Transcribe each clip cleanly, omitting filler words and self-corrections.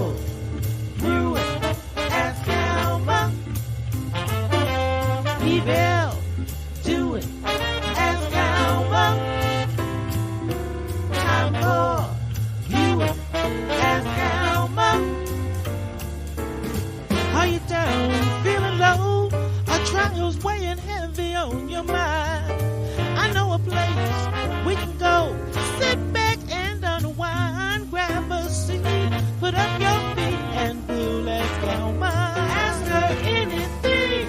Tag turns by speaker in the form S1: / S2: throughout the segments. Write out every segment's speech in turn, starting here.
S1: trouble, ruin, ask Alma. Evil, do it, ask Alma. Time for you, ask Alma. Are you down, feeling low? Are trials weighing heavy on your mind? I know a place we can go. Sit back and unwind. Grab a seat, put up your feet, and we'll ask Alma. Ask her anything.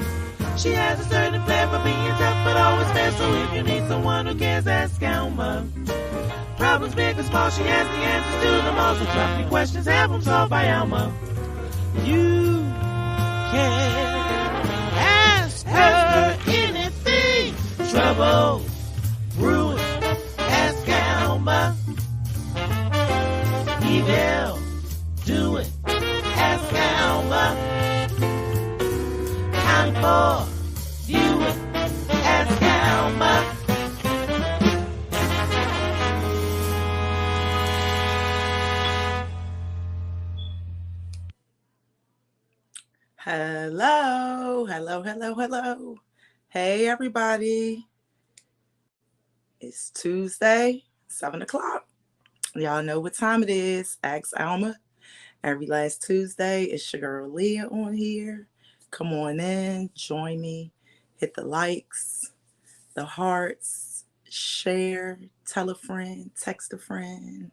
S1: She has a certain flair for being tough, but always fair. So if you need someone who cares, ask Alma. Problems big or small, she has the answers to them all. So drop your questions, have them solved by Alma. You can ask her anything. Trouble, ruin, ask Alma. Evil, do it, ask Alma. Time for you, ask Alma.
S2: Hello, hello, hello, hello. Hey, everybody. It's Tuesday, 7 o'clock. Y'all know what time it is. Ask Alma. Every last Tuesday, it's your girl Leah on here. Come on in, join me. Hit the likes, the hearts, share, tell a friend, text a friend.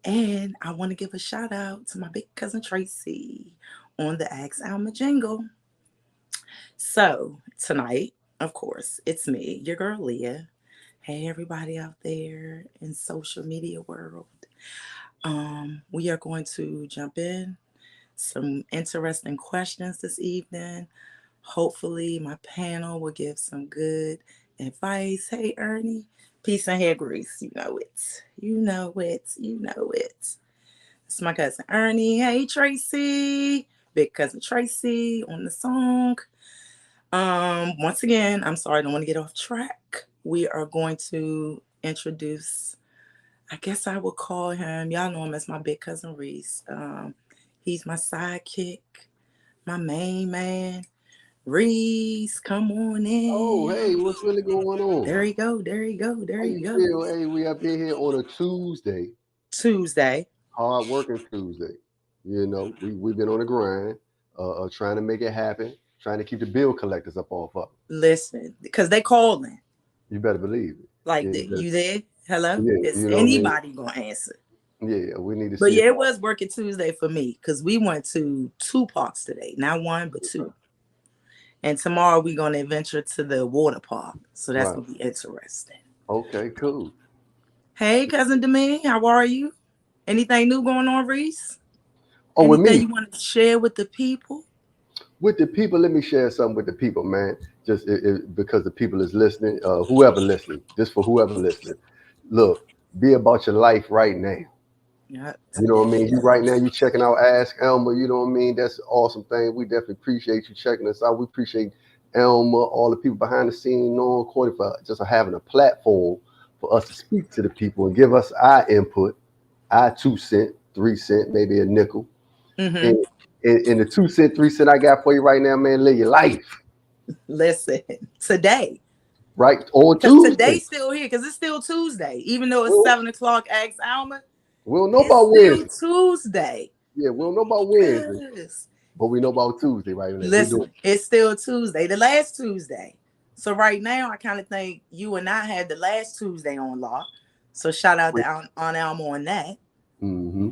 S2: And I want to give a shout out to my big cousin Tracy on the Ask Alma jingle. So tonight, of course, it's me, your girl Leah. Hey, everybody out there in social media world. We are going to jump in some interesting questions this evening. Hopefully, my panel will give some good advice. Hey, Ernie. Peace and hair grease. You know it. You know it. You know it. It's my cousin Ernie. Hey, Tracy. Big cousin Tracy on the song. Once again, I'm sorry, I don't want to get off track. We are going to introduce, I guess I would call him, y'all know him as my big cousin Rhys. He's my sidekick, my main man. Rhys, come on in.
S3: Oh, hey, what's really going on?
S2: There you go, there you go, there you go.
S3: Feel? Hey, we up in here on a Tuesday. Hard working Tuesday. You know, we've been on the grind, trying to make it happen, trying to keep the bill collectors up off up.
S2: Listen, because they calling.
S3: You better believe it.
S2: Like, you there? Hello?
S3: Yeah,
S2: Is anybody going to answer?
S3: Yeah, we need to
S2: But
S3: see.
S2: yeah, it was working Tuesday for me because we went to 2 parks today. Not 1, but 2. And tomorrow we're going to venture to the water park. So that's going to be interesting.
S3: Okay, cool.
S2: Hey, Cousin Demi, how are you? Anything new going on, Rhys?
S3: Oh, with me?
S2: You want to share with the people?
S3: With the people, let me share something with the people, man. Just because the people is listening, whoever listening, just for whoever listening. Look, be about your life right now.
S2: Yeah.
S3: You know what I mean? You right now, you checking out Ask Alma. You know what I mean? That's an awesome thing. We definitely appreciate you checking us out. We appreciate Alma, all the people behind the scene, non-recorded, for just having a platform for us to speak to the people and give us our input, our 2 cent, 3 cent, maybe a nickel.
S2: Mm-hmm.
S3: And the 2 cent, 3 cent I got for you right now, man, live your life.
S2: Listen, today.
S3: Right, on Tuesday.
S2: Today's still here because it's still Tuesday. Even though it's 7 o'clock, Ask Alma.
S3: We don't know about Wednesday.
S2: It's still Tuesday.
S3: Yeah, we don't know about Wednesday. Yes. But we know about Tuesday, right?
S2: Listen, it's still Tuesday, the last Tuesday. So right now, I kind of think you and I had the last Tuesday on lock. So shout out to Aunt Alma on that.
S3: Mm-hmm.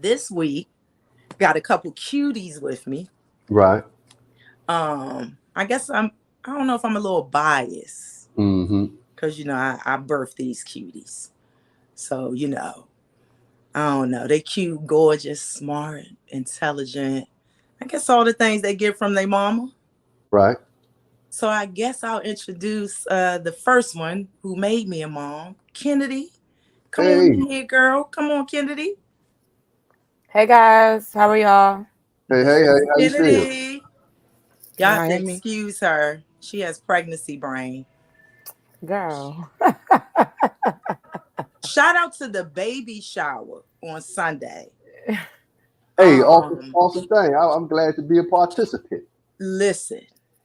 S2: This week, got a couple cuties with me.
S3: Right.
S2: I guess I don't know if I'm a little biased.
S3: Mm-hmm.
S2: Because, you know, I birthed these cuties. So, you know, I don't know. They cute, gorgeous, smart, intelligent. I guess all the things they get from their mama.
S3: Right.
S2: So I guess I'll introduce the first one who made me a mom, Kennedy. Come on in here, girl. Come on, Kennedy.
S4: Hey, guys. How are y'all?
S3: Hey, how you feeling?
S2: Y'all have to excuse her. She has pregnancy brain.
S4: Girl.
S2: Shout out to the baby shower on Sunday.
S3: Hey, awesome,
S2: Um,
S3: awesome thing. I'm glad to be a participant.
S2: listen,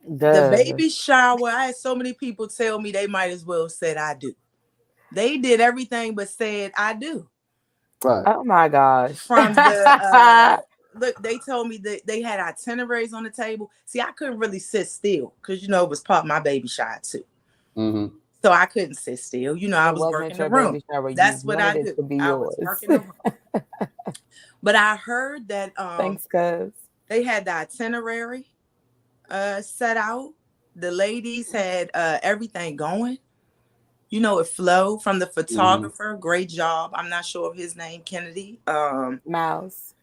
S2: the
S4: Duh.
S2: baby shower, I had so many people tell me they might as well said I do. They did everything but said I do.
S3: Right.
S4: Oh my gosh.
S2: From the look, they told me that they had itineraries on the table. See, I couldn't really sit still because it was part of my baby shower too.
S3: Mm-hmm.
S2: So I couldn't sit still. I
S4: It
S2: was
S4: wasn't
S2: working the
S4: your
S2: room.
S4: baby shower.
S2: That's
S4: You
S2: what I
S4: wanted it
S2: do.
S4: to be
S2: I was
S4: yours.
S2: working the room. But I heard that
S4: Thanks, cuz.
S2: they had the itinerary set out. The ladies had everything going. It flowed from the photographer. Great job. I'm not sure of his name, Kennedy. Miles.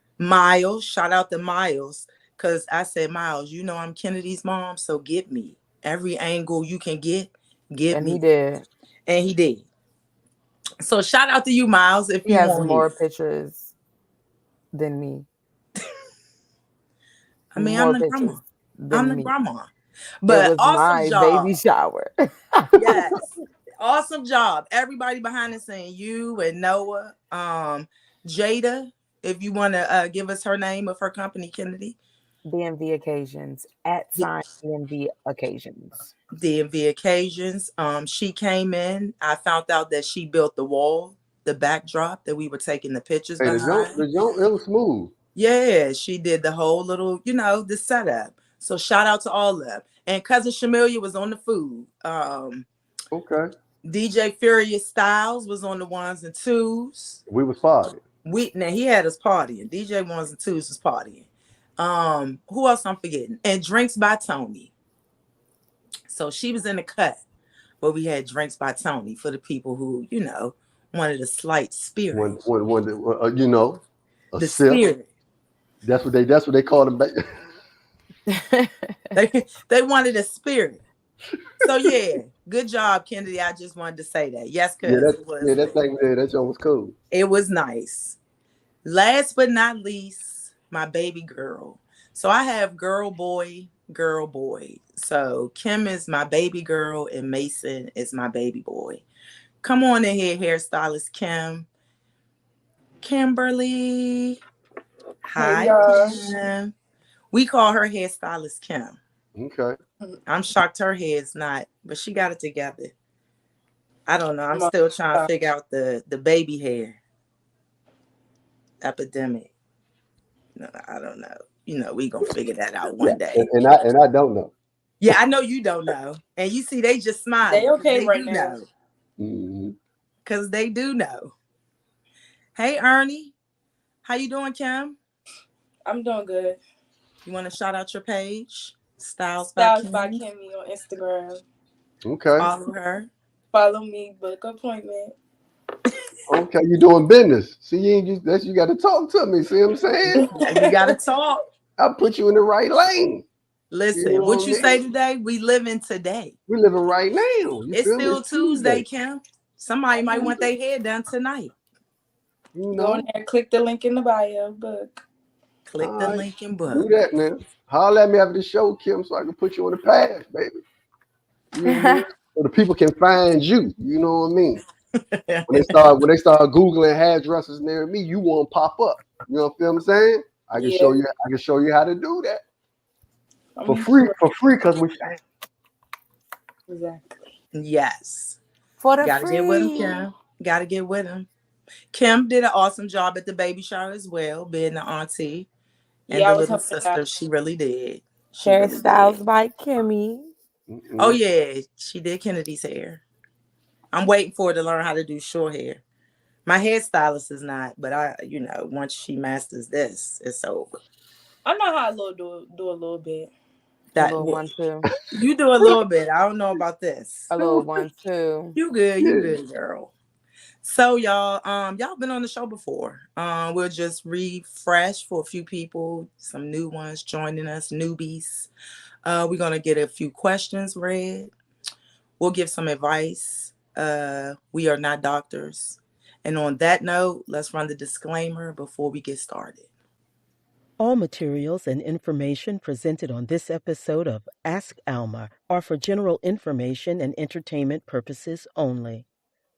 S2: Shout out to Miles. Because I said, Miles, I'm Kennedy's mom, so get me. Every angle you can get
S4: And
S2: me.
S4: he did.
S2: And he did. So shout out to you, Miles, if
S4: He
S2: you
S4: has
S2: want
S4: more
S2: his.
S4: pictures than me.
S2: I mean,
S4: More
S2: I'm the
S4: pictures
S2: grandma.
S4: than
S2: I'm the
S4: me.
S2: grandma.
S4: It
S2: But
S4: was
S2: awesome
S4: my
S2: job.
S4: baby shower.
S2: Yes. Awesome job. Everybody behind the scene. You and Noah. Jada, if you want to give us her name of her company, Kennedy.
S4: DMV Occasions. @DMV Occasions.
S2: DMV Occasions. She came in. I found out that she built the wall, the backdrop that we were taking the pictures
S3: Hey,
S2: behind.
S3: the jump, it was smooth.
S2: Yeah, she did the whole little, the setup. So shout out to all of them. And cousin Shamilia was on the food.
S3: Okay.
S2: DJ Furious Styles was on the ones and twos.
S3: We was partying.
S2: Now he had us partying. DJ ones and twos was partying. Who else I'm forgetting? And Drinks by Tony. So she was in the cut, but we had Drinks by Tony for the people who, wanted a slight spirit.
S3: A
S2: the
S3: sip.
S2: Spirit.
S3: That's what they call them back.
S2: they wanted a spirit. So yeah, good job, Kennedy. I just wanted to say that. Yes, cuz
S3: that joint was cool.
S2: It was nice. Last but not least, my baby girl. So I have girl, boy. So Kim is my baby girl and Mason is my baby boy. Come on in here, hairstylist Kim. Kimberly. Hi, Kim. We call her hairstylist Kim.
S3: Okay.
S2: I'm shocked her hair's not, but she got it together. I don't know. I'm still trying to figure out the baby hair epidemic. No, I don't know. We gonna figure that out one day.
S3: And I don't know.
S2: Yeah, I know you don't know. And you see, they just smile.
S5: They okay right
S2: now.
S3: Mm-hmm.
S2: Because they do know. Hey, Ernie. How you doing, Kim?
S5: I'm doing good.
S2: You want to shout out your page? Styles
S5: by Kimmy on Instagram.
S3: Okay.
S2: Follow her.
S5: Follow me. Book appointment.
S3: Okay, you doing business. See, you got to talk to me. See what I'm saying?
S2: You got to talk.
S3: I'll put you in the right lane.
S2: Listen, what you say today? We living today.
S3: We living right now.
S2: It's still Tuesday, Kim. Somebody might want their hair done tonight.
S5: Go in there, click the link in the bio, book.
S2: Click the link and book.
S3: Do that now. Holler at me after the show, Kim, so I can put you on the path, baby. You know what I mean? So the people can find you. You know what I mean? When they start Googling hairdressers near me, you won't pop up. You know what I'm saying? I can show you how to do that. For free, because we
S5: Exactly.
S2: Yes.
S4: Gotta
S2: get with him, Kim. Gotta get with him. Kim did an awesome job at the baby shower as well, being the auntie and the little sister. She really did.
S4: Hairstyles by Kimmy.
S3: Mm-hmm.
S2: Oh yeah, she did Kennedy's hair. I'm waiting for her to learn how to do short hair. My hairstylist is not, but once she masters this, it's over.
S5: I know how to do a little bit.
S4: A little 1, 2.
S2: You do a little bit. I don't know about this.
S4: A little 1, 2.
S2: You good, girl. So y'all been on the show before. We'll just refresh for a few people, some new ones joining us, newbies. We're gonna get a few questions read. We'll give some advice. We are not doctors. And on that note, let's run the disclaimer before we get started.
S6: All materials and information presented on this episode of Ask Alma are for general information and entertainment purposes only.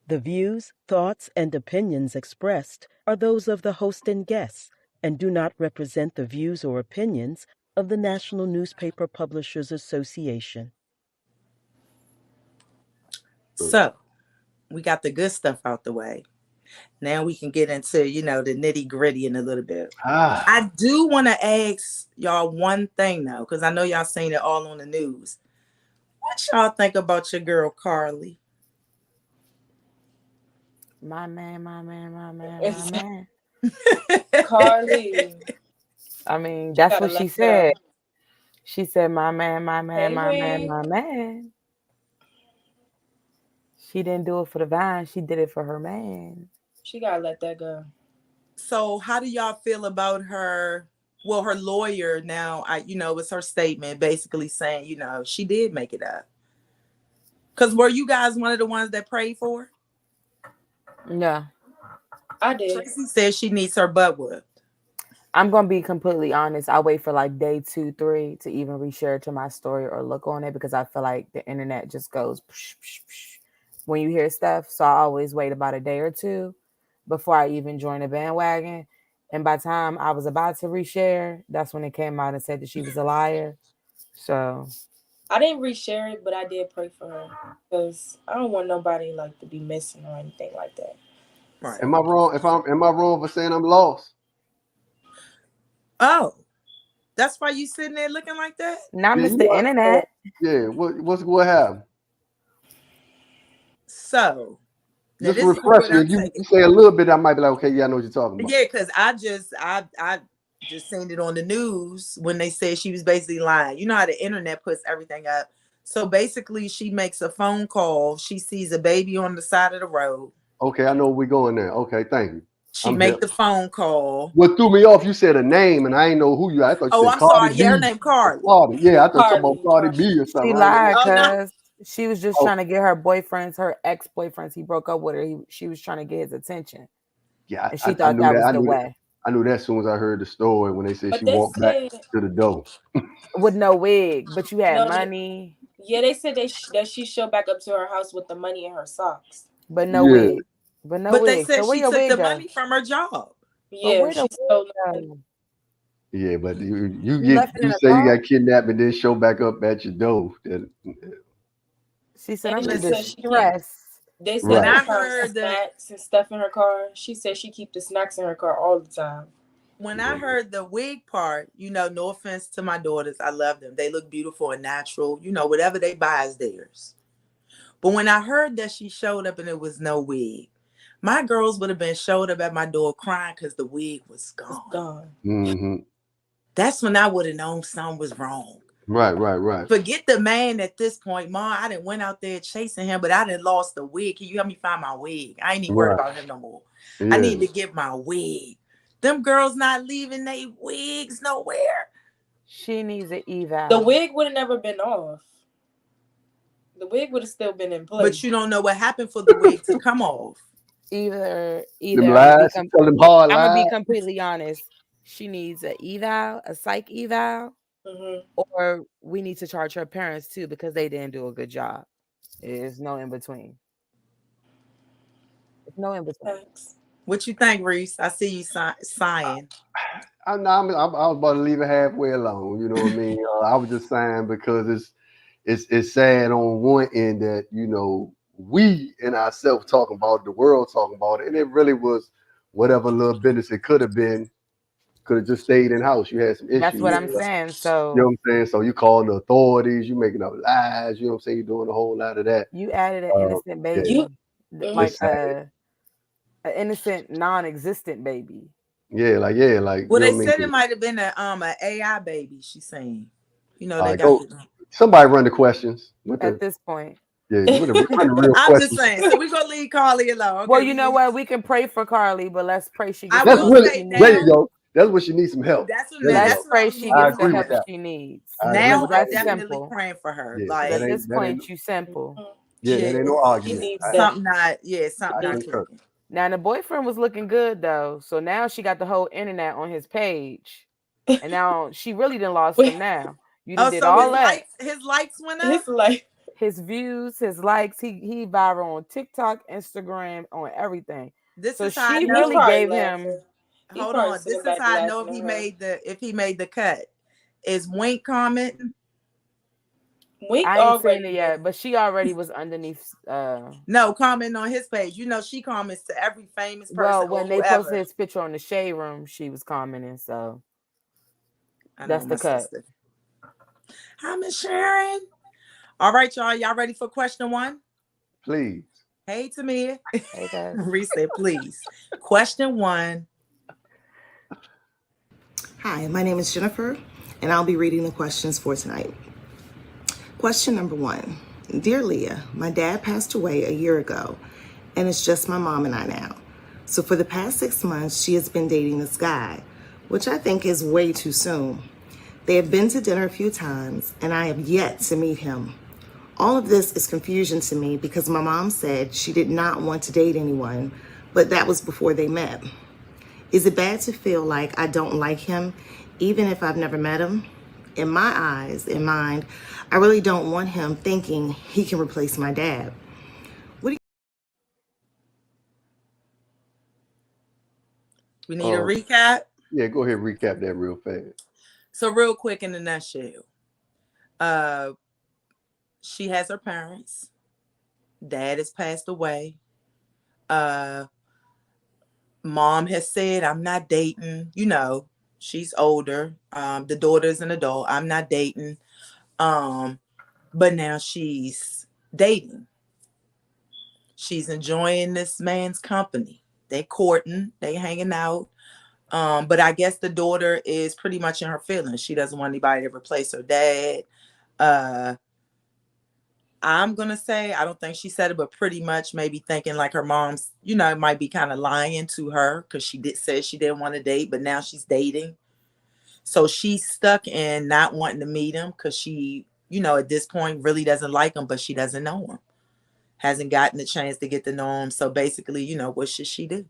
S6: The views, thoughts, and opinions expressed are those of the host and guests, and do not represent the views or opinions of the National Newspaper Publishers Association.
S2: So, we got the good stuff out the way. Now we can get into, the nitty gritty in a little bit. I do want to ask y'all one thing though, because I know y'all seen it all on the news. What y'all think about your girl Carly?
S4: My man.
S5: Carly.
S4: I mean, that's what she said. She said, my man. She didn't do it for the vine. She did it for her man.
S5: She gotta let that go.
S2: So how do y'all feel about her? Well, her lawyer now, it's her statement basically saying, she did make it up. Because were you guys one of the ones that prayed for her?
S4: No.
S5: I did.
S2: Tracy said she needs her butt whooped.
S4: I'm going to be completely honest. I wait for like day 2, 3 to even reshare it to my story or look on it because I feel like the internet just goes psh, psh, psh, when you hear stuff. So I always wait about a day or 2 before I even join the bandwagon. And by the time I was about to reshare, that's when it came out and said that she was a liar. So
S5: I didn't reshare it, but I did pray for her because I don't want nobody to be missing or anything like that.
S2: Right.
S3: Am I wrong? Am I wrong for saying I'm lost?
S2: Oh, that's why you sitting there looking like that?
S4: Not Mr. Internet.
S3: Yeah. What happened?
S2: So
S3: just refresh me. You say a little bit, I might be like, okay, yeah, I know what you're talking about.
S2: Yeah, because I just seen it on the news when they said she was basically lying. You know how the internet puts everything up. So basically, she makes a phone call. She sees a baby on the side of the road.
S3: Okay, I know we're going there. Okay, thank you.
S2: She make the phone call.
S3: What threw me off, you said a name, and I didn't know who you are. I thought you said
S2: I'm
S3: Cardi
S2: sorry.
S3: B.
S2: Yeah, her name Carly.
S3: Yeah, I thought talking about Cardi B or something.
S4: She lied because she was just trying to get her boyfriends, her ex-boyfriends. He broke up with her. She was trying to get his attention.
S3: Yeah,
S4: and she thought that was the way.
S3: I knew that as soon as I heard the story when they said she walked back to the door
S4: with no wig, but you had money.
S5: Yeah, they said that she showed back up to her house with the money in her socks,
S4: but no wig. But
S2: they said she took the money from her job.
S5: Yeah, she stole money.
S3: Yeah, but you say you got kidnapped and then show back up at your door.
S4: She said I'm in distress.
S5: They said I heard the snacks and stuff in her car. She said she keep the snacks in her car all the time.
S2: When I heard the wig part, no offense to my daughters, I love them. They look beautiful and natural. Whatever they buy is theirs. But when I heard that she showed up and it was no wig, my girls would have been showed up at my door crying because the wig was gone.
S3: Mm-hmm.
S2: That's when I would have known something was wrong.
S3: Right.
S2: Forget the man at this point, Ma. I didn't went out there chasing him, but I didn't lost the wig. Can you help me find my wig? I ain't even worried about him no more. Yeah. I need to get my wig. Them girls not leaving their wigs nowhere.
S4: She needs an eval.
S5: The wig would have never been off. The wig would have still been in place.
S2: But you don't know what happened for the wig to come off.
S4: Either
S3: lies, I'm
S4: gonna be completely honest. She needs an eval, a psych eval, or we need to charge her parents too because they didn't do a good job. There's no in between. There's no in between.
S5: Thanks.
S2: What you think, Rhys? I see you sighing.
S3: I was about to leave it halfway alone. You know what I mean? I was just saying because it's sad on one end that we and ourselves talking about it, the world talking about it, and it really was whatever little business it could have been. Could have just stayed in house. You had some issues.
S4: That's what I'm saying. So
S3: you know what I'm saying. So you calling the authorities. You making up lies. You know what I'm saying. You're doing a whole lot of that.
S4: You added an innocent baby, like an innocent, non-existent baby.
S3: Yeah, like.
S2: Well, they said it might have been an AI baby. She's saying, they
S3: got somebody run the questions
S4: at this point.
S3: Yeah, you run the real
S2: I'm
S3: questions.
S2: just saying. So we're gonna leave Carly alone. Okay,
S4: well, you know what? We can pray for Carly, but let's pray she gets.
S3: That's really there you go. That's what she needs some help.
S4: Let's pray she gets the help she needs.
S2: Now I'm definitely praying for her.
S3: Yeah,
S2: like
S4: at this point, you simple.
S3: Yeah, that ain't no argument.
S2: Something not clicking.
S4: Now the boyfriend was looking good though, so now she got the whole internet on his page, and now she really done lost him. Now you did all that.
S2: His likes went up.
S4: His views, his likes. He viral on TikTok, Instagram, on everything.
S2: This
S4: so
S2: is how
S4: she really gave him.
S5: He
S2: Hold
S5: probably
S2: on.
S5: sitting
S2: This is
S5: back
S2: how I know
S5: laughing at her.
S2: if he made the cut. Is Wink commenting?
S5: Wink
S4: I ain't seen
S5: already
S4: it
S5: knew.
S4: yet, but she already was underneath.
S2: No, commenting on his page. You know, she comments to every famous
S4: Well,
S2: person or
S4: when they posted
S2: whoever.
S4: his picture on the shade room, she was commenting. So
S2: I know
S4: that's
S2: my
S4: the cut.
S2: sister. Hi, Miss Sharon. All right, y'all. Y'all ready for question 1?
S3: Please.
S2: Hey, Tamia.
S4: Hey guys.
S2: Rhys said, please. Question 1.
S7: Hi, my name is Jennifer, and I'll be reading the questions for tonight. Question number 1. Dear Leah, my dad passed away a year ago, and it's just my mom and I now. So for the past 6 months, she has been dating this guy, which I think is way too soon. They have been to dinner a few times, and I have yet to meet him. All of this is confusion to me because my mom said she did not want to date anyone, but that was before they met. Is it bad to feel like I don't like him, even if I've never met him? In my eyes and mind, I really don't want him thinking he can replace my dad.
S2: We need a recap.
S3: Yeah, go ahead and recap that real fast.
S2: So real quick in a nutshell. She has her parents. Dad has passed away. Mom has said, I'm not dating. You know, she's older. The daughter's an adult. I'm not dating. But now she's dating. She's enjoying this man's company. They courting, they hanging out. But I guess the daughter is pretty much in her feelings. She doesn't want anybody to replace her dad. I'm gonna say, I don't think she said it, but pretty much maybe thinking like her mom's, you know, might be kind of lying to her because she did say she didn't want to date, but now she's dating. So she's stuck in not wanting to meet him because she, you know, at this point really doesn't like him, but she doesn't know him. Hasn't gotten the chance to get to know him. So basically, you know, what should she do?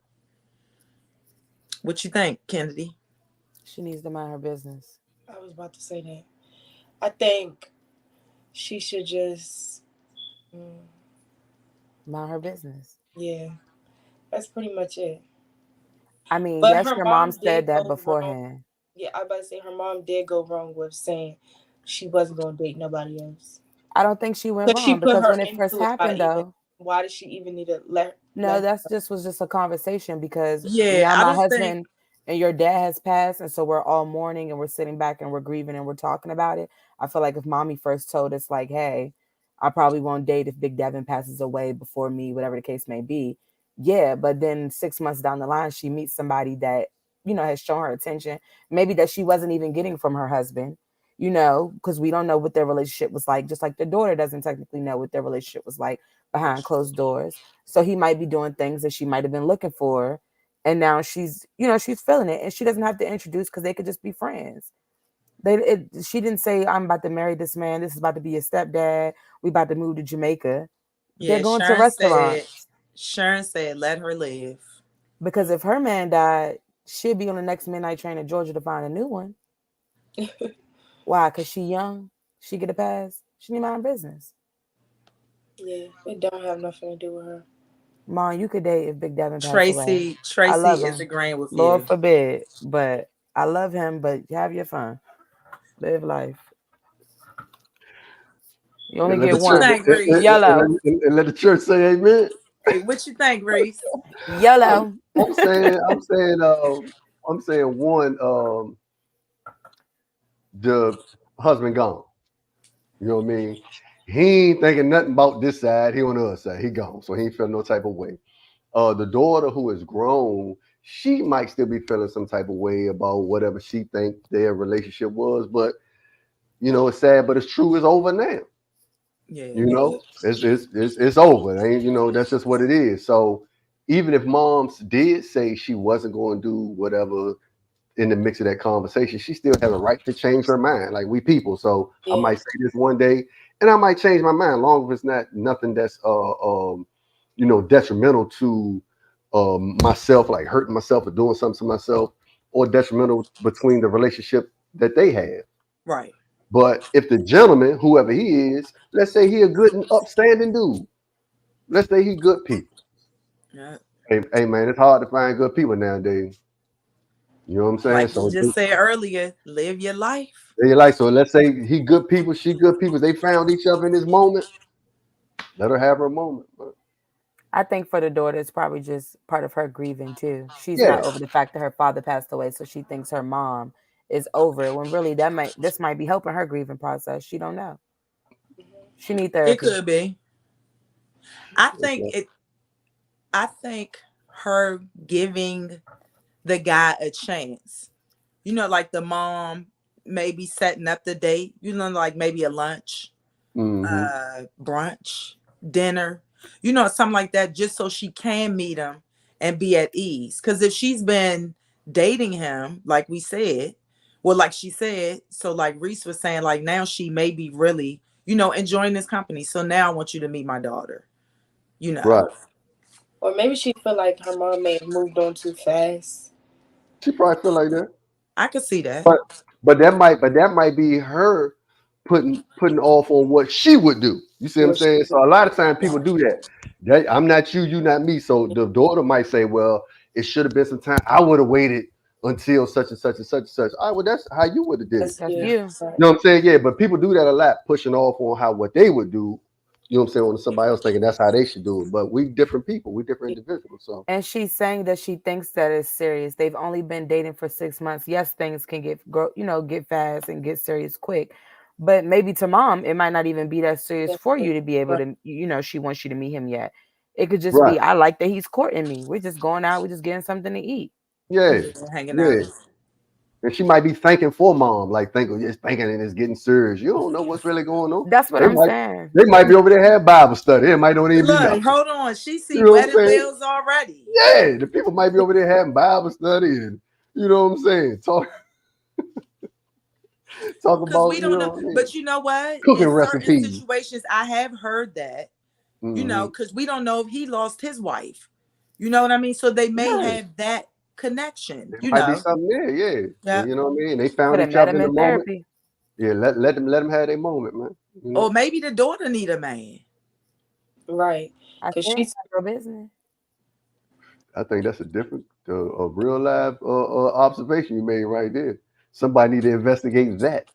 S2: What you think, Kennedy?
S4: She needs to mind her business.
S5: I was about to say that. I think she should just
S4: Mind her business.
S5: yeah. That's pretty much it.
S4: I mean,
S5: But
S4: yes,
S5: her
S4: your mom
S5: mom
S4: said
S5: did
S4: that
S5: go wrong.
S4: beforehand.
S5: Yeah, I was about to say her mom did go wrong with saying she wasn't gonna date nobody else.
S4: I don't think she went
S5: Because she
S4: wrong
S5: put
S4: because
S5: her
S4: when it first
S5: into it
S4: happened, though,
S5: why did she even need to let
S4: no, was just a conversation because
S2: Yeah,
S4: now
S2: I
S4: my
S2: don't think.
S4: husband and your dad has passed, and so we're all mourning and we're sitting back and we're grieving and we're talking about it. I feel like if mommy first told us like, hey, I probably won't date if Big Devin passes away before me, whatever the case may be. Yeah, but then 6 months down the line, she meets somebody that, you know, has shown her attention, maybe that she wasn't even getting from her husband, you know, because we don't know what their relationship was like, just like the daughter doesn't technically know what their relationship was like behind closed doors. So he might be doing things that she might have been looking for. And now she's, you know, she's feeling it and she doesn't have to introduce because they could just be friends. She didn't say, I'm about to marry this man. This is about to be a stepdad. We about to move to Jamaica. They're
S2: Yeah,
S4: going to restaurants.
S2: Sharon said, let her live.
S4: Because if her man died, she'll be on the next midnight train to Georgia to find a new one. Why? Because she young. She get a pass. She need mind business.
S5: Yeah, it don't have nothing to do with her.
S4: Mom, you could date if Big Devin passed away.
S2: Tracy
S4: I love
S2: is
S4: him.
S2: agreeing with
S4: Lord
S2: you.
S4: forbid, but I love him. But have your fun, live life. You only get one. Yellow,
S3: And let the church say amen.
S2: What you think, Rhys?
S4: yellow.
S3: I'm saying one, the husband gone. You know what I mean? He ain't thinking nothing about this side. He on the other side. He gone. So he ain't feeling no type of way. The daughter who is grown, she might still be feeling some type of way about whatever she think their relationship was. But, you know, it's sad, but it's true. It's over now.
S2: Yeah.
S3: You know, it's over. Ain't, you know, that's just what it is. So even if moms did say she wasn't going to do whatever in the mix of that conversation, she still has a right to change her mind. Like we people. So I might say this one day and I might change my mind, long as it's not nothing that's you know, detrimental to myself, like hurting myself or doing something to myself, or detrimental between the relationship that they have.
S2: Right.
S3: But if the gentleman, whoever he is, let's say he a good and upstanding dude, let's say he good people.
S2: Yeah.
S3: Hey man, it's hard to find good people nowadays. You know what I'm saying?
S2: Like
S3: So
S2: you just said earlier, live your life.
S3: they like, so let's say he good people, she good people. They found each other in this moment. Let her have her moment. But
S4: I think for the daughter, it's probably just part of her grieving too. She's
S3: yeah,
S4: not over the fact that her father passed away, so she thinks her mom is over it. When really this might be helping her grieving process. She don't know. She need
S2: It
S4: therapy.
S2: could be. I think
S3: okay.
S2: it. I think her giving the guy a chance. You know, like the mom maybe setting up the date. You know, like maybe a lunch,
S3: Mm-hmm.
S2: brunch, dinner. You know, something like that, just so she can meet him and be at ease. Because if she's been dating him, like we said, well, like she said, so like Rhys was saying, like now she may be really, enjoying this company. So now I want you to meet my daughter. You know,
S3: Right.
S5: Or maybe she feel like her mom may have moved on too fast.
S3: She probably feel like that.
S2: I could see that.
S3: But that might be her putting off on what she would do. You see what I'm
S5: What she
S3: saying? So a lot of times people do that. I'm not you, you not me. So the daughter might say, well, it should have been some time. I would have waited until such and such and such and such. All right, well, that's how you would have did it.
S5: That's
S4: That's
S5: yeah.
S4: you.
S5: Right.
S3: You know what I'm saying? Yeah, but people do that a lot, pushing off on what they would do. You know what I'm saying? When somebody else thinking that's how they should do it. But we different people, we different individuals. So
S4: And she's saying that she thinks that it's serious. They've only been dating for 6 months. Yes, things can get fast and get serious quick. But maybe to mom, it might not even be that serious for you to be able
S5: Right.
S4: to, she wants you to meet him yet. It could just
S3: right.
S4: be, I like that he's courting me. We're just going out, we're just getting something to eat.
S3: Yeah.
S2: Yeah, hanging
S3: Yeah.
S2: out.
S3: And she might be thanking for mom, like thinking and it's getting serious. You don't know what's really going on.
S4: That's what
S3: They
S4: I'm
S3: might
S4: saying.
S3: they might be over there having Bible study. It might not even be
S2: Look,
S3: nothing.
S2: hold on. She
S3: You
S2: see
S3: know what I'm
S2: wedding
S3: saying?
S2: bells already.
S3: Yeah, the people might be over there having Bible study and you know what I'm saying? Talk
S2: Because
S3: about,
S2: we
S3: you
S2: don't
S3: know
S2: know.
S3: what I mean?
S2: But you know what?
S3: Cooking
S2: In certain
S3: recipes.
S2: situations, I have heard that,
S3: Mm-hmm.
S2: because we don't know if he lost his wife. You know what I mean? So they may
S3: Right.
S2: have that connection,
S3: There might be something there, yeah.
S2: Yeah.
S3: And you know what I mean? They
S4: Could
S3: found
S4: have
S3: each
S4: met
S3: other
S4: him
S3: in the
S4: in
S3: moment.
S4: therapy.
S3: Yeah, let them have their moment, man. You know?
S2: Or maybe the daughter need a man.
S5: Right.
S4: I
S5: Because
S4: said,
S5: she's
S4: your business.
S3: I think that's a real live observation you made right there. Somebody need to investigate that.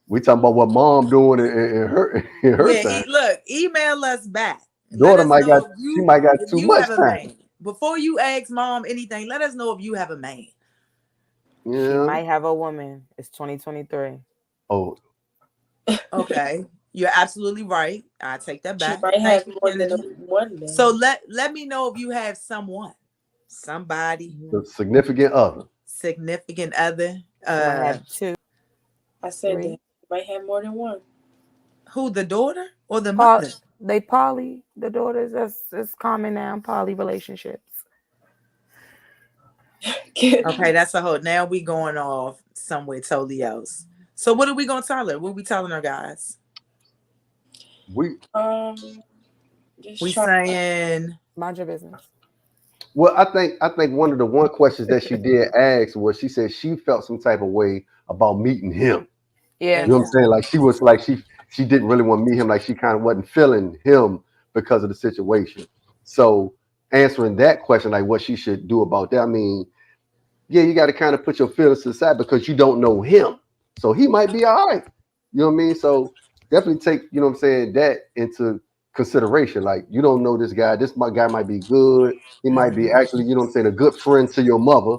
S3: We talking about what mom doing in her in her
S2: Yeah,
S3: time.
S2: look, email us back. Let
S3: Daughter
S2: us
S3: might
S2: know
S3: got
S2: if
S3: she
S2: you
S3: might got
S2: if
S3: too
S2: you
S3: much
S2: have a
S3: time.
S2: man. Before you ask mom anything, let us know if you have a man.
S4: She
S3: Yeah.
S4: might have a woman. It's 2023.
S3: Oh,
S2: Okay. You're absolutely right. I take that
S5: she
S2: back.
S5: might
S2: Thank
S5: have
S2: you,
S5: more than
S2: Kennedy.
S5: one man.
S2: So let me know if you have somebody,
S3: the significant other.
S2: significant other.
S4: She might have 2,
S5: I said that
S4: 3.
S5: she might have more than one.
S2: Who, the daughter or the
S4: Paul,
S2: mother?
S4: they poly, the daughters. That's common now. Poly relationships.
S2: Okay, that's a whole. Now we going off somewhere totally else. So what are we gonna tell her? What are we telling her, guys?
S3: We
S5: Just
S2: We
S5: try.
S2: saying
S4: Mind your business.
S3: well, I think one of the questions that she did ask was she said she felt some type of way about meeting him.
S4: Yeah.
S3: You know what I'm saying? Like she was like she didn't really want to meet him. Like she kind of wasn't feeling him because of the situation. So answering that question, like what she should do about that, I mean, yeah, you got to kind of put your feelings to the side because you don't know him. So he might be all right. You know what I mean? So definitely take, you know what I'm saying, that into consideration. Like you don't know this guy. Guy might be good. He might be actually, you know what I'm saying, a good friend to your mother.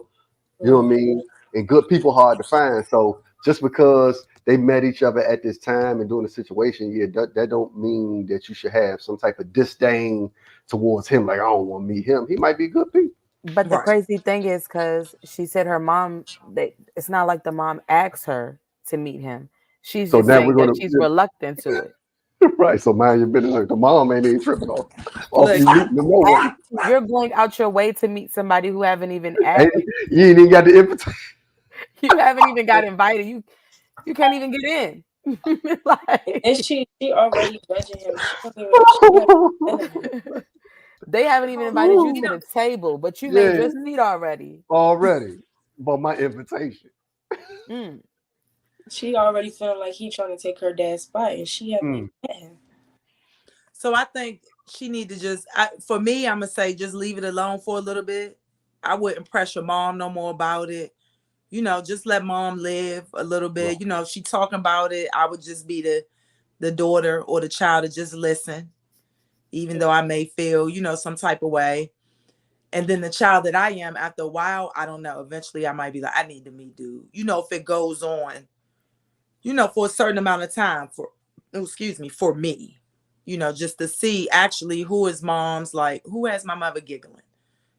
S3: You know what I mean? And good people hard to find. So just because they met each other at this time and during the situation, yeah, that don't mean that you should have some type of disdain towards him. Like I don't want to meet him. He might be good people.
S4: But the
S2: right.
S4: crazy thing is, because she said her mom, it's not like the mom asked her to meet him. She's
S3: So
S4: just
S3: now we're
S4: saying that
S3: gonna
S4: she's reluctant to it.
S3: right. So mind your business. Like, the mom ain't even tripping off
S2: Look,
S3: you meeting them no way.
S4: You're going out your way to meet somebody who haven't even
S3: Ain't,
S4: asked.
S3: you ain't even got the invitation.
S4: You haven't even got invited. You can't even get in.
S5: And
S4: Like,
S5: then she already judging him. She haven't
S4: they haven't even invited you to the table, but you made
S3: Yeah,
S4: your seat already.
S3: already. But my invitation.
S4: Mm.
S5: she already feeling like he trying to take her dad's spot, and she haven't even met him.
S2: so I think she need to just. For me, I'm gonna say just leave it alone for a little bit. I wouldn't pressure mom no more about it. just let mom live a little bit. If she talking about it, I would just be the daughter or the child to just listen, even though I may feel, some type of way. And then the child that I am, after a while, I don't know. Eventually, I might be like, I need to meet dude. If it goes on, for a certain amount of time for me, just to see actually who is mom's, like, who has my mother giggling,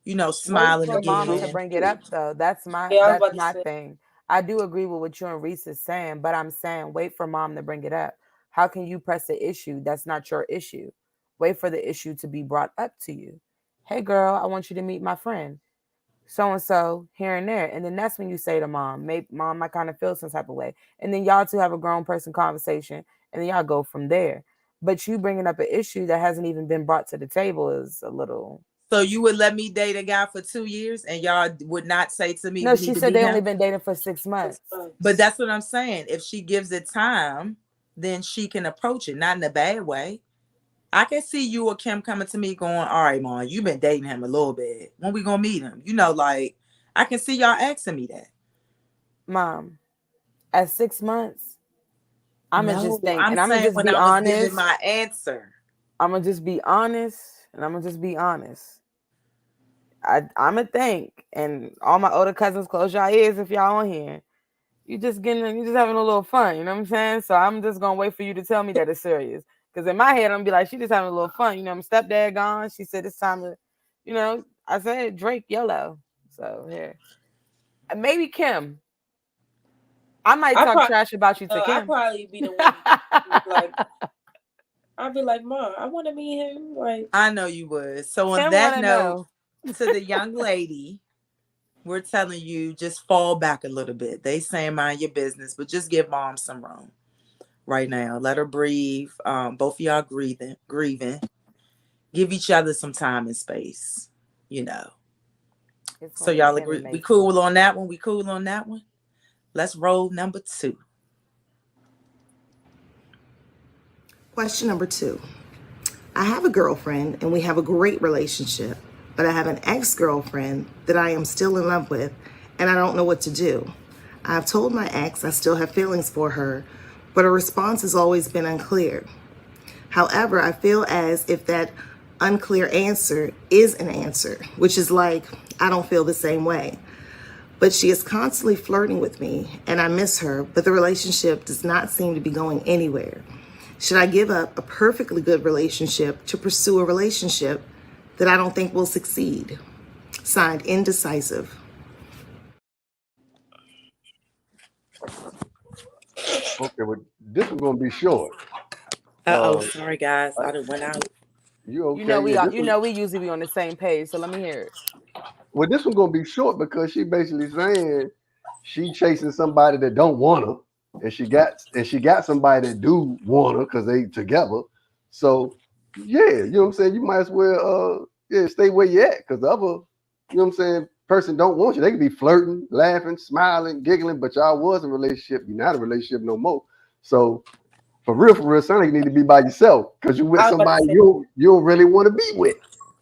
S4: Wait
S2: smiling
S4: for mom to
S2: again.
S4: bring it up though. That's
S5: Yeah, I was
S4: that's
S5: about to
S4: my
S5: say.
S4: thing. I do agree with what you and Rhys is saying, but I'm saying wait for mom to bring it up. How can you press the issue? That's not your issue. Wait for the issue to be brought up to you. Hey girl, I want you to meet my friend. So and so here and there. And then that's when you say to mom, maybe mom, I kind of feel some type of way. And then y'all two have a grown person conversation and then y'all go from there. But you bringing up an issue that hasn't even been brought to the table is a little.
S2: So you would let me date a guy for 2 years and y'all would not say to me
S4: No,
S2: we
S4: she
S2: need to
S4: said
S2: meet
S4: they only
S2: him?
S4: been dating for 6 months.
S2: But that's what I'm saying. If she gives it time, then she can approach it, not in a bad way. I can see you or Kim coming to me going, all right, Mom, you've been dating him a little bit. When we gonna meet him? Like, I can see y'all asking me that.
S4: Mom, at 6 months, I'm gonna just
S2: No,
S4: think,
S2: I'm
S4: and I'm gonna
S2: saying
S4: just
S2: when
S4: be
S2: I was giving
S4: honest.
S2: my answer.
S4: I'm gonna just be honest, and I'm gonna just be honest. I'm gonna think, and all my older cousins, close your ears if y'all on here. You just having a little fun, you know what I'm saying? So I'm just gonna wait for you to tell me that it's serious. Because in my head, I'm gonna be like, she just having a little fun. My stepdad gone. She said it's time to, I said Drake YOLO. So here, and maybe Kim. I might talk trash about you to
S5: I'd
S4: Kim.
S5: probably be the one like I'd be like, Mom, I want to meet him. Like,
S2: I know you would. So on
S4: Kim
S2: that
S4: wanna
S2: note,
S4: know.
S2: to the young lady, we're telling you just fall back a little bit. They saying mind your business, but just give mom some room right now. Let her breathe. Both of y'all grieving. Give each other some time and space.
S4: It's
S2: So
S4: gonna be
S2: y'all
S4: Kim
S2: agree?
S4: and
S2: We
S4: Mason.
S2: cool on that one. We cool on that one. Let's roll number 2.
S7: Question number 2. I have a girlfriend and we have a great relationship, but I have an ex-girlfriend that I am still in love with and I don't know what to do. I've told my ex I still have feelings for her, but her response has always been unclear. However, I feel as if that unclear answer is an answer, which is like, I don't feel the same way. But she is constantly flirting with me and I miss her, but the relationship does not seem to be going anywhere. Should I give up a perfectly good relationship to pursue a relationship that I don't think will succeed? Signed, Indecisive.
S3: Okay, well, this is gonna be short.
S2: Sorry guys, I done went out.
S3: You okay? Yeah,
S4: We usually be on the same page. So let me hear it.
S3: well, this one gonna be short because she basically saying she chasing somebody that don't want her, and she got somebody that do want her because they together. So yeah, you know what I'm saying. You might as well stay where you at because the other, you know what I'm saying, person don't want you. They could be flirting, laughing, smiling, giggling, but y'all was in a relationship. You're not in a relationship no more. So for real, son, you need to be by yourself because you with
S5: I was about to
S3: somebody
S5: say,
S3: you don't really want to be with.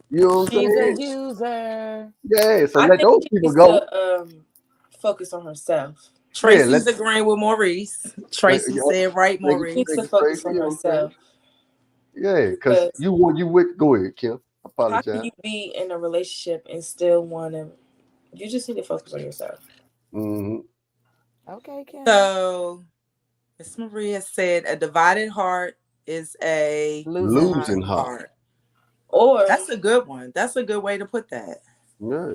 S3: You know what I'm
S4: She's a
S3: saying?
S4: user.
S3: Yeah, so
S5: I
S3: let
S5: think
S3: those
S5: she
S3: people
S5: needs
S3: go.
S5: to focus on herself.
S3: Yeah,
S2: Tracy's agreeing with Maurice. Tracy said right,
S5: She needs
S2: Maurice.
S5: to
S3: thank you,
S5: focus
S3: Tracy.
S5: on
S3: You know what I'm saying?
S5: herself.
S3: Yeah, because
S5: Because
S3: you with go ahead, Kim.
S5: how can
S3: Apologize.
S5: you be in a relationship and still want to? You just need to focus on yourself.
S3: Mm-hmm.
S4: Okay, Kim.
S2: So Miss Maria said a divided heart is a
S4: Losing
S3: Losing
S4: heart.
S3: heart.
S5: Or
S2: That's a good one. That's a good way to put that.
S3: Yeah.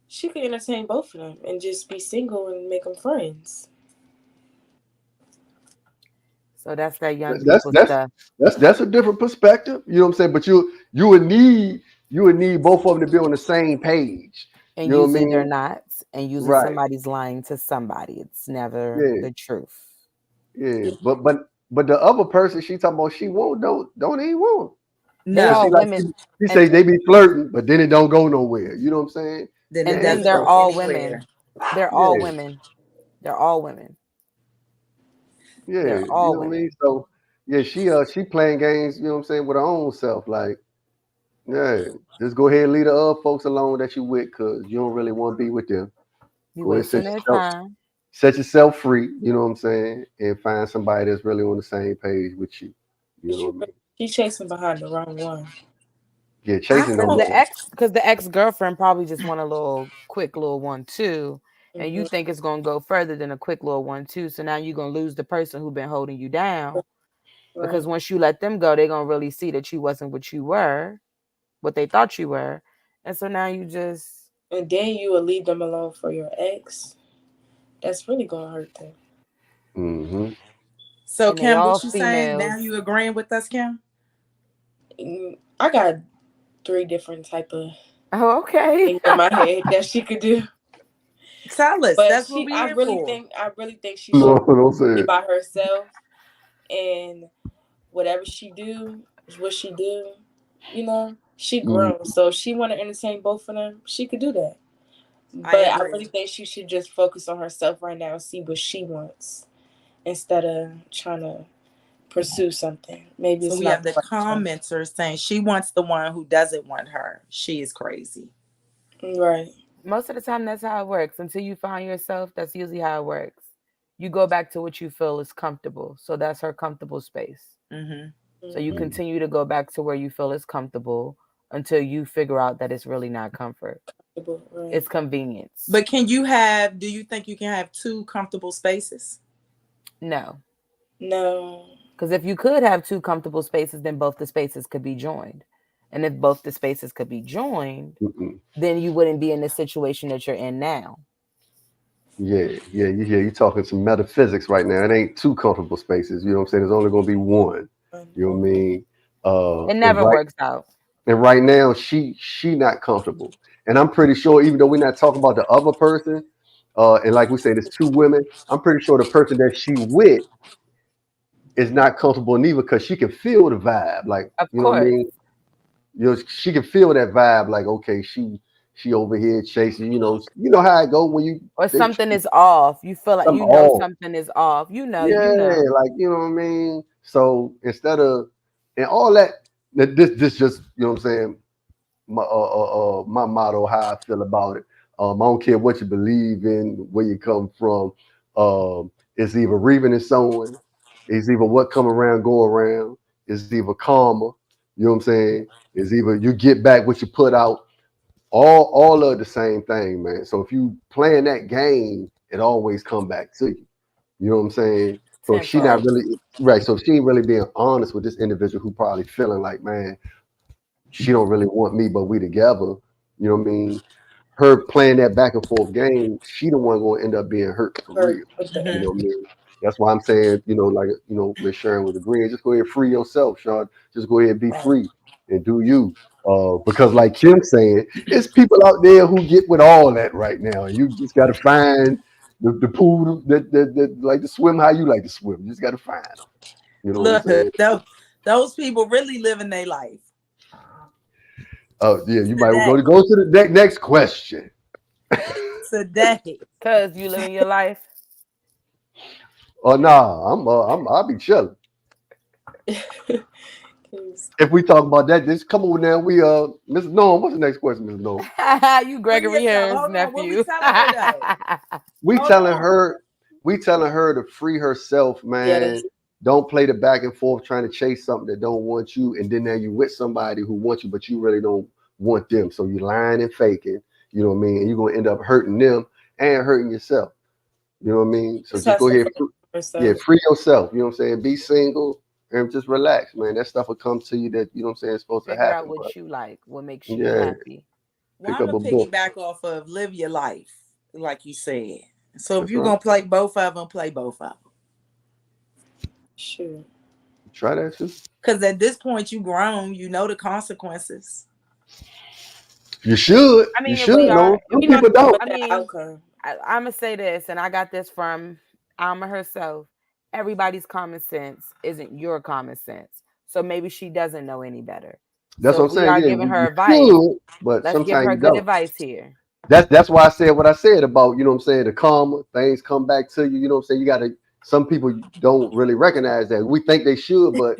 S5: she could entertain both of them and just be single and make them friends.
S4: So that's that young
S3: That's
S4: people
S3: that's
S4: stuff.
S3: that's a different perspective. You know what I'm saying? But you would need both of them to be on the same page.
S4: And
S3: You know what I
S4: usually they're
S3: mean?
S4: not. And usually
S3: Right.
S4: somebody's lying to somebody. It's never
S3: Yeah.
S4: the truth.
S3: Yeah. But the other person she talking about she won't don't even want.
S4: They
S3: Cause
S2: No.
S3: she
S4: all
S3: like
S4: women.
S3: she
S4: And
S3: say they be flirting, but then it don't go nowhere. You know what I'm saying?
S2: Then it
S4: and then
S3: Yeah.
S2: doesn't
S4: they're
S2: go
S3: So
S4: all
S2: anywhere.
S4: women. They're all
S3: yeah,
S4: women. They're all women.
S3: yeah.
S4: They're
S3: You
S4: all
S3: know what I mean?
S4: women.
S3: So yeah, she playing games, you know what I'm saying, with her own self. Like, yeah, just go ahead and leave the other folks alone that you with, cause you don't really want to be with them.
S4: You
S3: Go ahead,
S4: wasting their time.
S3: set yourself free. You know what I'm saying, and find somebody that's really on the same page with you. You know what I mean?
S5: She chasing behind the wrong one.
S3: Yeah,
S2: I
S3: chasing
S2: don't.
S3: don't.
S4: Because the ex-girlfriend probably just want a little quick little 1-2, and you
S5: Mm-hmm.
S4: think it's gonna go further than a quick little 1-2. So now you're gonna lose the person who been holding you down. Because
S5: Right.
S4: once you let them go, they're gonna really see that you wasn't what you were, what they thought you were. And so now you just
S5: And then you will leave them alone for your ex. That's really gonna hurt them.
S3: Mm-hmm.
S2: So
S4: and they
S2: Kim,
S4: all
S2: what you saying? Now
S4: females.
S2: you agreeing with us, Kim?
S5: I got 3 different type of
S4: Oh, okay.
S5: things in my head that she could do.
S2: Tell us.
S5: But
S2: That's what we
S5: I
S2: here
S5: really
S2: for.
S5: think, she
S3: No,
S5: should
S3: don't say
S5: be
S3: it.
S5: by herself, and whatever she do is what she do. You know, she
S3: Mm,
S5: grown, so if she want to entertain both of them, she could do that.
S2: I
S5: But I
S2: agree.
S5: really think she should just focus on herself right now and see what she wants instead of trying to pursue something. Maybe
S2: So
S5: it's
S2: we have
S5: not the
S2: the
S5: right time.
S2: commenters saying she wants the one who doesn't want her. She is crazy.
S5: Right.
S4: Most of the time, that's how it works. Until you find yourself, that's usually how it works. You go back to what you feel is comfortable. So that's her comfortable space.
S2: Mm-hmm.
S4: So you
S5: Mm-hmm.
S3: mm.
S4: continue to go back to where you feel is comfortable until you figure out that it's really not comfort.
S5: Right.
S4: It's convenience.
S2: But do you think you can have 2 comfortable spaces?
S4: No.
S5: No.
S4: Because if you could have 2 comfortable spaces, then both the spaces could be joined. And if both the spaces could be joined,
S3: Mm-mm.
S4: then you wouldn't be in the situation that you're in now.
S3: Yeah, you're talking some metaphysics right now. It ain't 2 comfortable spaces. You know what I'm saying? There's only gonna be one. You know what I mean?
S4: It never works out.
S3: And right now she not comfortable. And I'm pretty sure, even though we're not talking about the other person, and like we say, there's 2 women, I'm pretty sure the person that she with is not comfortable neither, because she can feel the vibe. Like,
S4: Of
S3: you know what I
S4: course.
S3: mean? She can feel that vibe. Like, okay, she over here chasing. You know how it go when
S4: Or
S3: they
S4: something is off. You feel like
S3: I'm
S4: you know
S3: all
S4: something is off. You
S3: yeah,
S4: know.
S3: like you know what I mean. So instead of and all that, this just you know what I'm saying. My motto, how I feel about it. I don't care what you believe in, where you come from. It's either reaping and sowing. It's either what come around, go around. It's either karma. You know what I'm saying? It's either you get back what you put out. All of the same thing, man. So if you playing that game, it always come back to you. You know what I'm saying? So if she not
S4: Tenfold.
S3: really right. So if she ain't really being honest with this individual who probably feeling like, man, she don't really want me, but we together. You know what I mean? Her playing that back and forth game, she the one going to end up being hurt for
S5: Hurt
S3: real.
S5: with the
S3: You
S2: Mm-hmm.
S3: know what I mean? That's why I'm saying, like, Miss Sharon was agreeing. Just go ahead and free yourself, Sean. Just go ahead and be free and do you. Because like Kim's saying, it's people out there who get with all that right now. And you just got to find the pool that like to swim how you like to swim. You just got to find them. You know what I'm
S2: Look,
S3: saying?
S2: those people really living their life
S3: Oh, yeah, you might
S2: today.
S3: go to the next question.
S2: Today.
S4: Cause you living your life.
S3: Oh nah, I'll be chilling. If we talk about that, just come on now. We Mrs. Norm, what's the next question, Mrs. Norm?
S4: You
S2: What
S4: Gregory
S2: is
S4: Harris
S2: hold on? What we
S4: nephew.
S2: telling her though?
S3: We
S2: Hold
S3: telling
S2: on.
S3: her, to free herself, man.
S5: Yes.
S3: Don't play the back and forth trying to chase something that don't want you, and then now you with somebody who wants you, but you really don't want them. So you lying and faking, you know what I mean? And you're gonna end up hurting them and hurting yourself. You know what I mean? So
S5: Just
S3: just
S5: has
S3: go
S5: to
S3: ahead,
S5: focus on
S3: yeah,
S5: herself.
S3: free yourself. You know what I'm saying? Be single and just relax, man. That stuff will come to you that you know what I'm saying is supposed to
S4: Figure out
S3: happen. But
S4: what you like, what makes you
S3: yeah,
S4: happy.
S2: Well,
S3: pick
S2: I'm
S3: up
S2: gonna
S3: a book.
S2: piggyback off of live your life, like you said. So if
S3: That's
S2: you're
S3: right.
S2: gonna play both of them, play both of them.
S5: Sure.
S3: Try that too.
S2: Because at this point, you grown, you know the consequences.
S3: You should.
S4: I
S3: You
S4: mean, if
S3: should
S4: we are,
S3: know.
S5: You
S3: Some
S5: don't
S3: people
S5: know
S3: don't.
S5: what
S4: I
S5: the
S4: mean,
S5: outcome.
S4: I'm gonna say this, and I got this from Alma herself. Everybody's common sense isn't your common sense, so maybe she doesn't know any better.
S3: That's
S4: So
S3: what
S4: if
S3: I'm
S4: we
S3: saying.
S4: are
S3: Yeah,
S4: giving her
S3: you
S4: advice,
S3: should, but
S4: let's give
S3: sometimes
S4: her
S3: you
S4: good
S3: don't.
S4: advice here.
S3: That's why I said what I said about, you know what I'm saying, the karma, things come back to you, you know what I'm saying? You gotta some people don't really recognize that. We think they should, but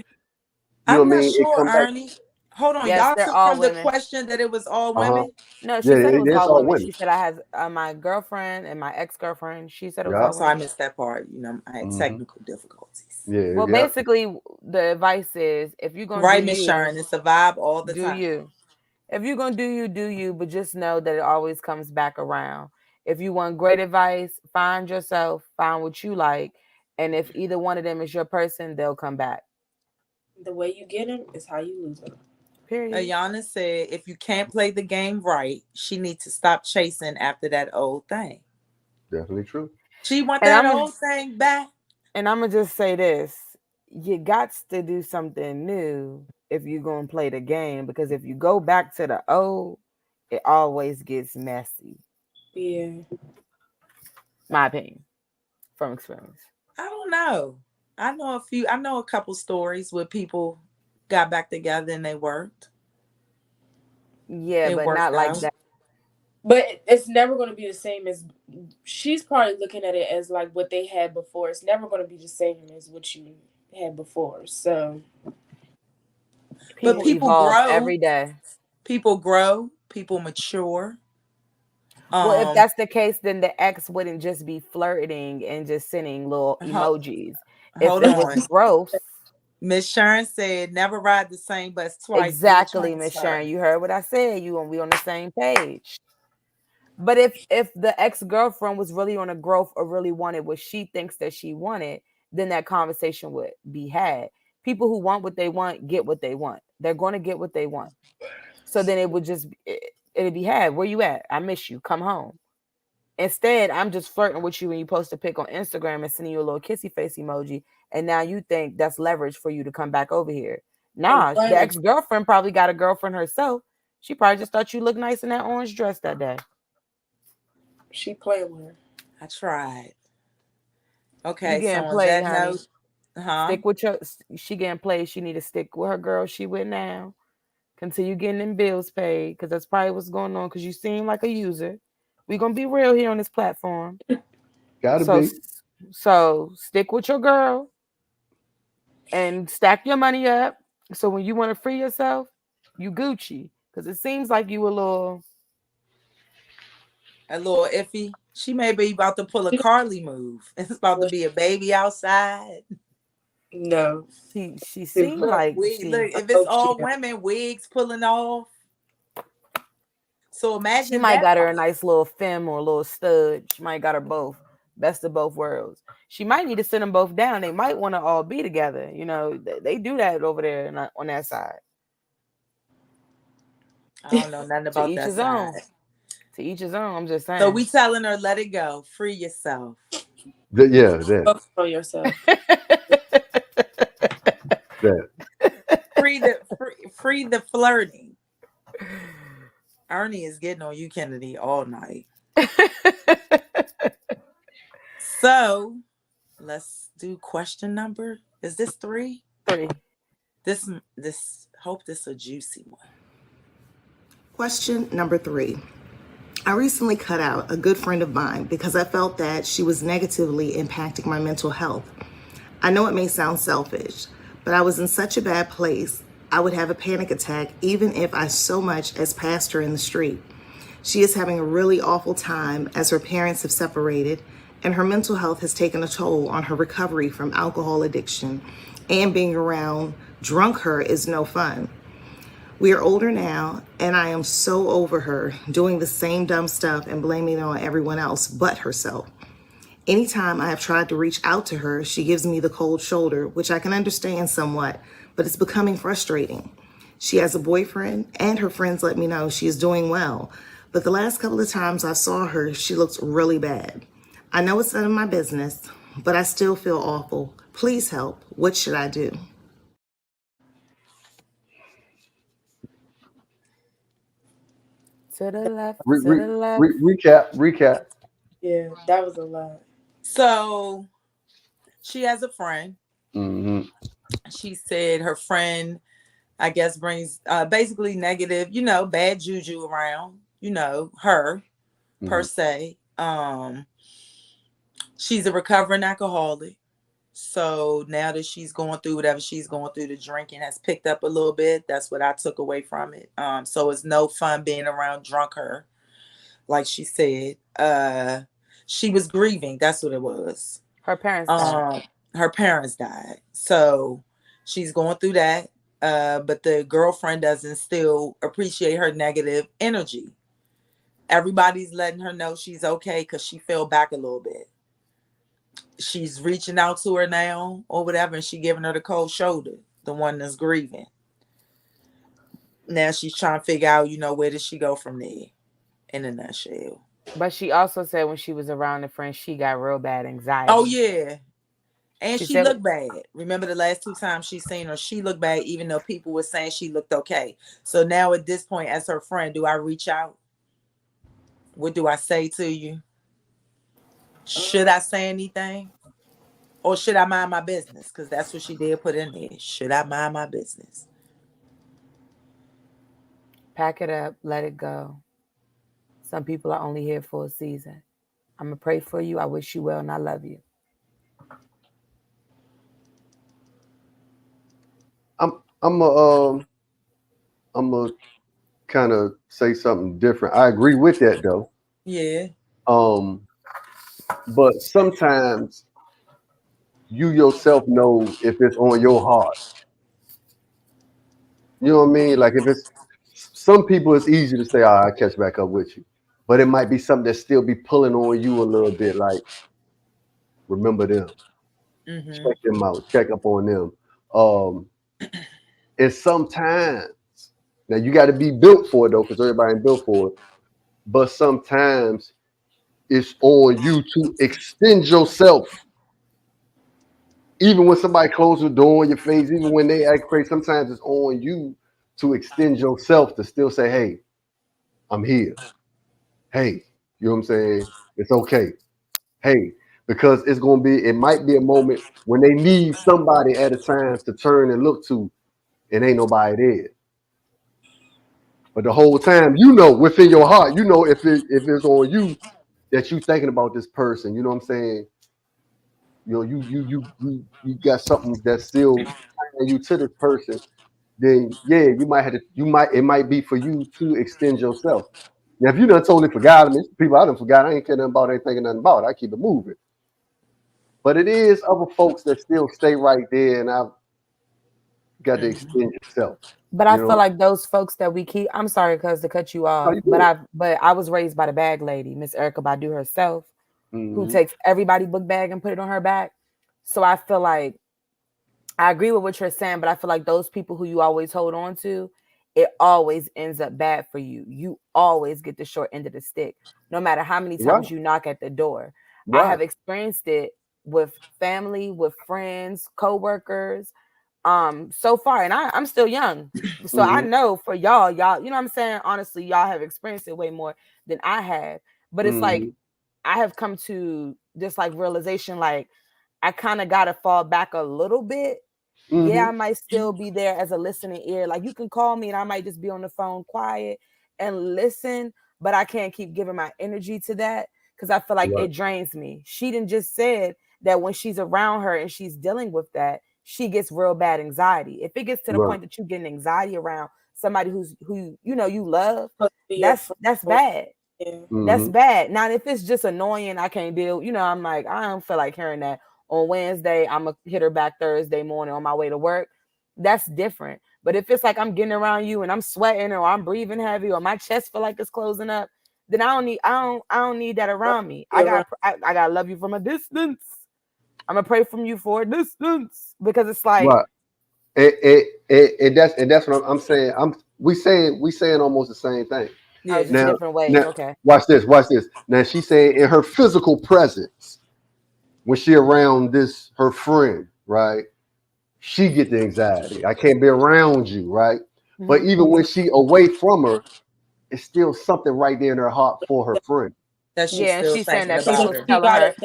S3: you know
S2: I'm
S3: what I
S2: not
S3: mean, it
S2: sure,
S3: come back.
S2: Ernie. Hold on,
S4: Yes,
S2: y'all
S4: they're
S2: took
S4: all
S2: from the
S4: women.
S2: question that it was all
S3: Uh-huh.
S2: women?
S4: No, she
S3: Yeah,
S4: said it was
S3: it's
S4: all
S3: all
S4: women.
S3: women.
S4: She said I had my girlfriend and my ex-girlfriend. She said it was
S3: Yeah.
S4: all
S2: So I
S4: women.
S2: missed that part. You know, I had
S3: Mm-hmm.
S2: technical difficulties.
S3: Yeah,
S4: Well,
S3: yeah.
S4: basically, the advice is if you're gonna do
S2: Right, Miss
S4: you,
S2: Sharon. It's a vibe all the
S4: do
S2: time.
S4: you. If you're gonna do you, but just know that it always comes back around. If you want great advice, find yourself, find what you like, and if either one of them is your person, they'll come back.
S5: The way you get them is how you lose them.
S4: Period.
S2: Ayana said if you can't play the game right, she needs to stop chasing after that old thing.
S3: Definitely true.
S2: She want
S4: And
S2: that
S4: I'm
S2: old thing back.
S4: gonna just say this: you got to do something new if you're gonna play the game, because if you go back to the old, it always gets messy.
S5: Yeah.
S4: My opinion from experience.
S2: I don't know. I know a couple stories where people got back together and they worked.
S4: Yeah,
S2: It
S4: but not
S2: worked
S4: like
S2: out.
S4: that.
S5: But it's never going to be the same as she's probably looking at it as like what they had before. It's never going to be the same as what you had before. So,
S2: But
S4: People
S2: people
S4: evolve
S2: grow.
S4: every day.
S2: People grow. People mature.
S4: Well, if
S2: Um,
S4: that's the case, then the ex wouldn't just be flirting and just sending little
S2: ho-
S4: emojis. If
S2: hold
S4: there was
S2: on.
S4: growth,
S2: Miss Sharon said, "Never ride the same bus twice. Get a
S4: exactly, Miss
S2: transfer."
S4: Sharon, you heard what I said. You and we on the same page. But if the ex girlfriend was really on a growth or really wanted what she thinks that she wanted, then that conversation would be had. People who want what they want get what they want. They're going to get what they want. So then it would just it'd be had. Where you at? I miss you. Come home. Instead, I'm just flirting with you when you post a pic on Instagram and sending you a little kissy face emoji, and now you think that's leverage for you to come back over here.
S5: I'm
S4: Nah, the
S5: playing.
S4: ex girlfriend probably got a girlfriend herself. She probably just thought you looked nice in that orange dress that day.
S5: She playing with her.
S2: I tried.
S4: You
S2: Okay, so
S4: getting
S2: on
S4: played,
S2: that
S4: honey.
S2: note, huh?
S4: Stick with your. She getting played. She need to stick with her girl she with now. Continue getting them bills paid, because that's probably what's going on. Because you seem like a user. We gonna be real here on this platform.
S3: Gotta
S4: So
S3: be.
S4: so stick with your girl and stack your money up. So when you want to free yourself, you Gucci. Because it seems like you a little.
S2: A little iffy. She may be about to pull a
S5: She
S2: Carly move. It's about to
S5: don't-
S2: be a baby outside.
S5: No.
S4: She seemed
S2: Look,
S4: like
S2: we look.
S4: she
S5: I
S2: If it's
S5: hope she
S2: all
S5: don't.
S2: women, wigs pulling off. So
S4: she
S2: imagine
S4: might
S2: that
S4: got her a
S2: part.
S4: nice little femme or a little stud. She might got her both. Best of both worlds. She might need to sit them both down. They might want to all be together. You know, they do that over there on that side.
S2: I don't know nothing
S4: To
S2: about
S4: each
S2: that
S4: his own.
S2: side.
S4: To each his own. I'm just
S2: So
S4: saying.
S2: we telling her, let it go, free yourself,
S3: Yeah, that.
S5: Focus on yourself.
S3: That.
S2: free the flirting. Ernie is getting on you, Kennedy, all night. So let's do question number. Is this 3?
S4: 3.
S2: This hope this a juicy one.
S7: Question number 3. I recently cut out a good friend of mine because I felt that she was negatively impacting my mental health. I know it may sound selfish, but I was in such a bad place, I would have a panic attack even if I so much as passed her in the street. She is having a really awful time as her parents have separated, and her mental health has taken a toll on her recovery from alcohol addiction, and being around drunk her is no fun. We are older now, and I am so over her doing the same dumb stuff and blaming it on everyone else but herself. Anytime I have tried to reach out to her, she gives me the cold shoulder, which I can understand somewhat, but it's becoming frustrating. She has a boyfriend, and her friends let me know she is doing well, but the last couple of times I saw her, she looks really bad. I know it's none of my business, but I still feel awful. Please help. What should I do?
S4: To the left,
S3: Re,
S4: to
S3: re,
S4: the left.
S3: recap.
S5: Yeah, that was a lot.
S2: So she has a friend.
S3: Mm-hmm.
S2: She said her friend, I guess, brings basically negative, bad juju around, her per
S3: Mm-hmm.
S2: se. She's a recovering alcoholic. So now that she's going through whatever she's going through, the drinking has picked up a little bit. That's what I took away from it. So it's no fun being around drunk her, like she said. She was grieving. That's what it was.
S4: Her parents died.
S2: Her parents died. So she's going through that. But the girlfriend doesn't still appreciate her negative energy. Everybody's letting her know she's okay because she fell back a little bit. She's reaching out to her now or whatever, and she giving her the cold shoulder, the one that's grieving. Now she's trying to figure out, where does she go from there, in a nutshell.
S4: But she also said when she was around the friends, she got real bad anxiety.
S2: Oh, yeah. And she
S4: said,
S2: looked bad. Remember the last 2 times she seen her, she looked bad, even though people were saying she looked okay. So now at this point, as her friend, do I reach out? What do I say to you? Should I say anything? Or should I mind my business? Because that's what she did put in there. Should I mind my business?
S4: Pack it up. Let it go. Some people are only here for a season. I'm going to pray for you. I wish you well, and I love you.
S3: I'm a kind of say something different. I agree with that though.
S2: Yeah.
S3: But sometimes you yourself know if it's on your heart. You know what I mean? Like if it's some people, it's easy to say, I'll catch back up with you. But it might be something that still be pulling on you a little bit. Like, remember them.
S2: Mm-hmm.
S3: Check them out. Check up on them. And sometimes, now you got to be built for it though, because everybody ain't built for it. But sometimes it's on you to extend yourself. Even when somebody closes the door in your face, even when they act crazy, sometimes it's on you to extend yourself to still say, hey, I'm here. Hey, you know what I'm saying? It's okay. Hey, because it might be a moment when they need somebody at a time to turn and look to, and ain't nobody there. But the whole time, within your heart, if it's on you that you thinking about this person, you know what I'm saying? You got something that's still tying you to this person. Then yeah, it might be for you to extend yourself. Now, if you done totally forgot them, it's people I done forgot. I ain't care nothing about, ain't thinking nothing about it. I keep it moving. But it is other folks that still stay right there, and I've got to extend yourself.
S4: But I feel like those folks that we keep. I'm sorry, cuz to cut you off, but I was raised by the bag lady, Miss Erica Badu herself, who takes everybody book bag and put it on her back. So I feel like I agree with what you're saying, but I feel like those people who you always hold on to, it always ends up bad for you. You always get the short end of the stick, no matter how many times you knock at the door. I have experienced it with family, with friends, co-workers, so far, and I'm still young, so I know for y'all, you know what I'm saying? Honestly, y'all have experienced it way more than I have, but it's like I have come to this like realization, like I kind of gotta fall back a little bit. Yeah, I might still be there as a listening ear. Like you can call me and I might just be on the phone quiet and listen, but I can't keep giving my energy to that because I feel like it drains me. She didn't just said that when she's around her and she's dealing with that, she gets real bad anxiety. If it gets to the point that you get anxiety around somebody who you love, that's bad. Yeah. That's bad. Now, if it's just annoying, I can't deal. I'm like, I don't feel like hearing that on Wednesday. I'm gonna hit her back Thursday morning on my way to work. That's different. But if it's like I'm getting around you and I'm sweating or I'm breathing heavy or my chest feel like it's closing up, then I don't need that around me. I gotta love you from a distance. I'm gonna pray from you for a distance because it's like,
S3: and that's what I'm saying. We saying almost the same thing.
S4: Yeah, just now, different ways.
S3: Now,
S4: okay.
S3: Watch this. Now she's saying in her physical presence, when she around her friend, right? She get the anxiety. I can't be around you, right? But even when she away from her, it's still something right there in her heart for her friend.
S2: That she's saying that
S5: people's telling her.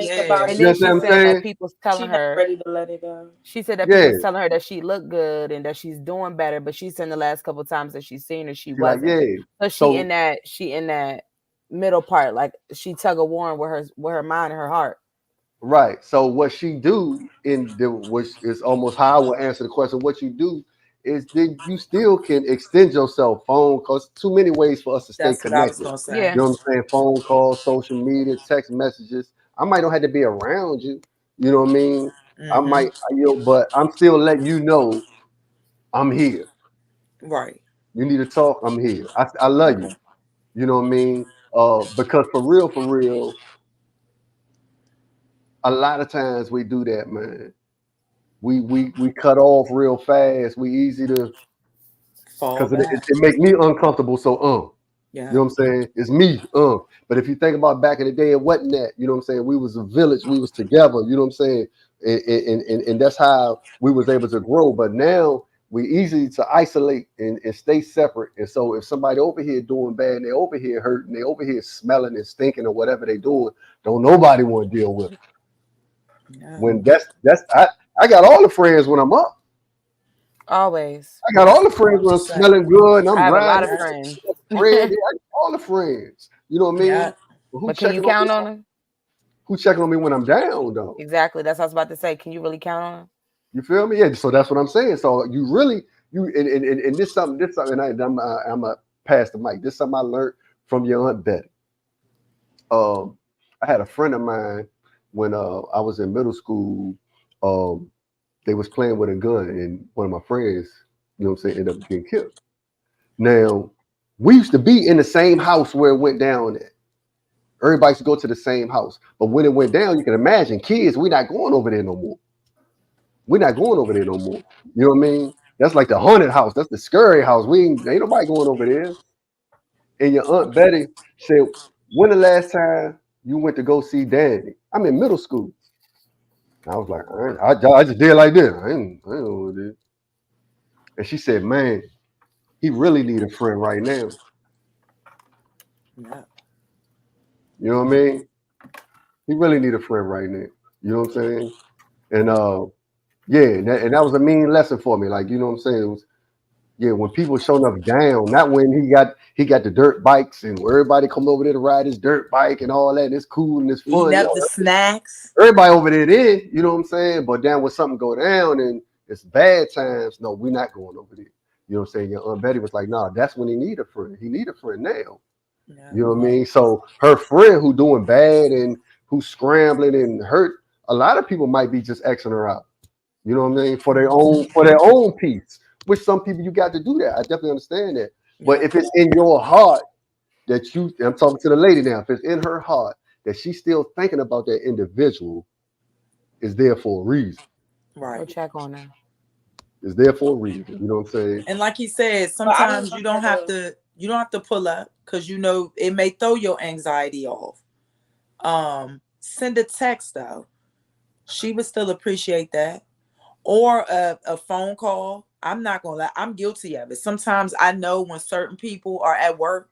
S4: And then she's saying that people's telling her
S5: ready to let it go.
S4: She said that people's telling her that she looked good and that she's doing better, but she's saying the last couple of times that she's seen her, she wasn't. Like, so she in that middle part, like she tug of war with her mind and her heart.
S3: Right. So what she do which is almost how I would answer the question. What you do is that you still can extend yourself phone because too many ways for us to stay
S2: That's what I was
S3: connected.
S2: gonna say.
S4: Yeah.
S3: You know what I'm saying? Phone calls, social media, text messages. I might not have to be around you. You know what I mean? I
S2: Mm-hmm.
S3: might, but I'm still letting you know I'm here.
S2: Right.
S3: You need to talk. I'm here. I love you.
S2: Okay.
S3: You know what I mean? Because for real, a lot of times we do that, man. We cut off real fast. We easy to
S2: Fall
S3: because
S2: back.
S3: it make me uncomfortable. So you
S2: Yeah.
S3: know what I'm saying? It's me. But if you think about back in the day, it wasn't that. You know what I'm saying? We was a village. We was together. You know what I'm saying? And that's how we was able to grow. But now we easy to isolate and stay separate. And so if somebody over here doing bad, and they over here hurting, they over here smelling and stinking or whatever they doing, don't nobody want to deal with them.
S2: Yeah.
S3: When I got all the friends when I'm up.
S4: Always.
S3: I got all the friends when I'm
S2: 100%.
S3: smelling good and
S4: I
S3: I'm
S4: have a lot
S3: riding.
S4: of
S2: Yeah.
S4: friends.
S3: Friends, yeah, I got all the friends. You know what I
S2: Yeah.
S3: mean? But who
S4: But can you
S3: checking on me?
S4: count on them?
S3: Who checking on me when I'm down though?
S4: Exactly. That's what I was about to say. Can you really count on them?
S3: You feel me? Yeah. So that's what I'm saying. So you really and this something. And I'm a pass the mic. This something I learned from your aunt Betty. I had a friend of mine when I was in middle school. Um, they was playing with a gun, and one of my friends, you know what I'm saying, ended up getting killed. Now, we used to be in the same house where it went down at. Everybody used to go to the same house. But when it went down, you can imagine kids, we're not going over there no more. We're not going over there no more. You know what I mean? That's like the haunted house. That's the scary house. Ain't nobody going over there. And your Aunt Betty said, when the last time you went to go see Daddy? I'm in middle school. I was like, I just did like this. I ain't know what it is. And she said, man, he really need a friend right now.
S2: Yeah.
S3: You know what I mean? He really need a friend right now. You know what I'm saying? And yeah, and that was a mean lesson for me. Like, you know what I'm saying? It was, yeah, when people showing up down, not when he got the dirt bikes and everybody come over there to ride his dirt bike and all that, and it's cool and it's
S2: Eating
S3: fun.
S2: up
S3: No,
S2: the snacks.
S3: everybody over there then, you know what I'm saying? But then when something go down and it's bad times, no, we're not going over there. You know what I'm saying? Your Aunt Betty was like, nah, that's when he need a friend. He need a friend now.
S2: Yeah.
S3: You know what I mean? So her friend who doing bad and who's scrambling and hurt, a lot of people might be just Xing her out. You know what I mean? For their own peace. Which some people you got to do that. I definitely understand that. But
S2: Yeah.
S3: if it's in your heart that I'm talking to the lady now, if it's in her heart that she's still thinking about that individual, is there for a reason.
S4: Go
S2: Right.
S4: check on them.
S3: Is there for a reason. You know what I'm saying?
S2: And like he said,
S5: But I don't
S2: sometimes
S5: want her to.
S2: you don't have to pull up because you know it may throw your anxiety off. Send a text though. She would still appreciate that. Or a phone call. I'm not gonna lie, I'm guilty of it. Sometimes I know when certain people are at work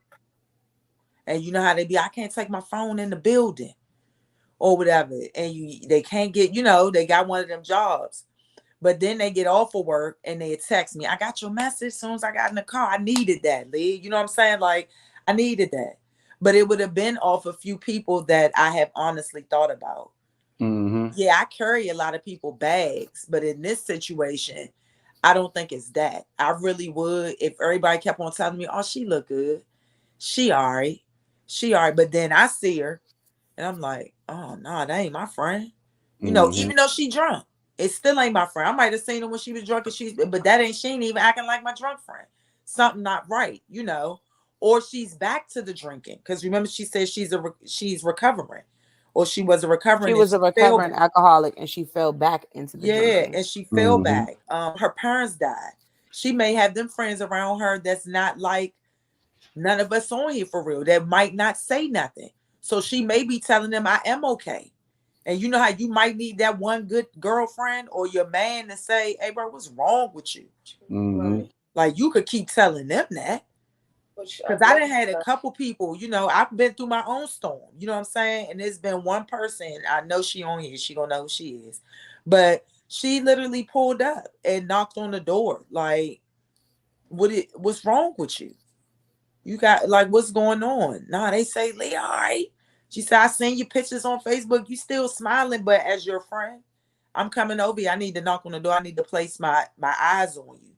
S2: and you know how they be, I can't take my phone in the building or whatever. And they can't get, they got one of them jobs. But then they get off of work and they text me, I got your message as soon as I got in the car. I needed that, Lee. You know what I'm saying? Like, I needed that. But it would have been off a few people that I have honestly thought about.
S3: Mm-hmm.
S2: Yeah, I carry a lot of people bags, but in this situation, I don't think it's that. I really would if everybody kept on telling me, oh, she look good. She all right. She all right. But then I see her and I'm like, oh, no, that ain't my friend.
S3: Mm-hmm.
S2: Even though she drunk, it still ain't my friend. I might have seen her when she was drunk but that ain't, she ain't even acting like my drunk friend. Something not right. Or she's back to the drinking. Because remember, she said she's recovering. Or she was a
S4: She
S2: recovering and
S4: was
S2: she
S4: a
S2: fell
S4: recovering
S2: back.
S4: alcoholic and she fell back into the
S2: Yeah,
S4: drinking.
S2: and she fell
S3: Mm-hmm.
S2: back. Her parents died. She may have them friends around her that's not like none of us on here for real, that might not say nothing. So she may be telling them I am okay. And you know how you might need that one good girlfriend or your man to say, hey bro, what's wrong with you?
S3: Mm-hmm.
S5: Right.
S2: Like you could keep telling them that.
S5: Which,
S2: Because I done had a couple people, I've been through my own storm, you know what I'm saying? And it's been one person, I know she on here, she gonna know who she is. But she literally pulled up and knocked on the door. Like, what's wrong with you? You got like what's going on? Nah, they say, Lee, all right. She said, I seen your pictures on Facebook. You still smiling, but as your friend, I'm coming over you. I need to knock on the door. I need to place my eyes on you.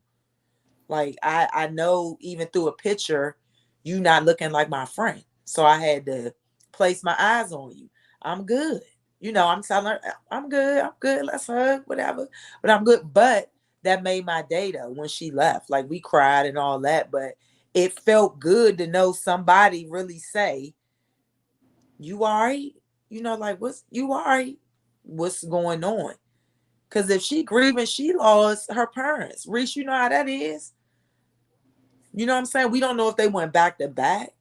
S2: Like I know even through a picture, you not looking like my friend. So I had to place my eyes on you. I'm good. I'm telling her, I'm good. I'm good. Let's hug, whatever. But I'm good. But that made my day though when she left. Like we cried and all that. But it felt good to know somebody really say, you all right? Like what's you all right? What's going on? Because if she grieving, she lost her parents. Rhys, you know how that is. You know what I'm saying? We don't know if they went back to back,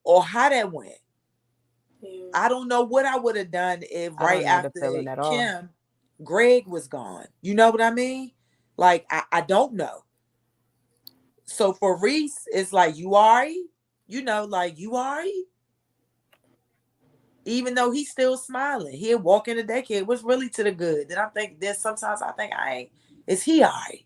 S2: or how that went. Yeah. I don't know what I would have done if right after Kim, Greg was gone. You know what I mean? Like, I don't know. So for Rhys, it's like, you all right? Like, you all right? Even though he's still smiling. He'll walk in the daycare. What's really to the good? Then I think there's sometimes I think I ain't. Is he all right?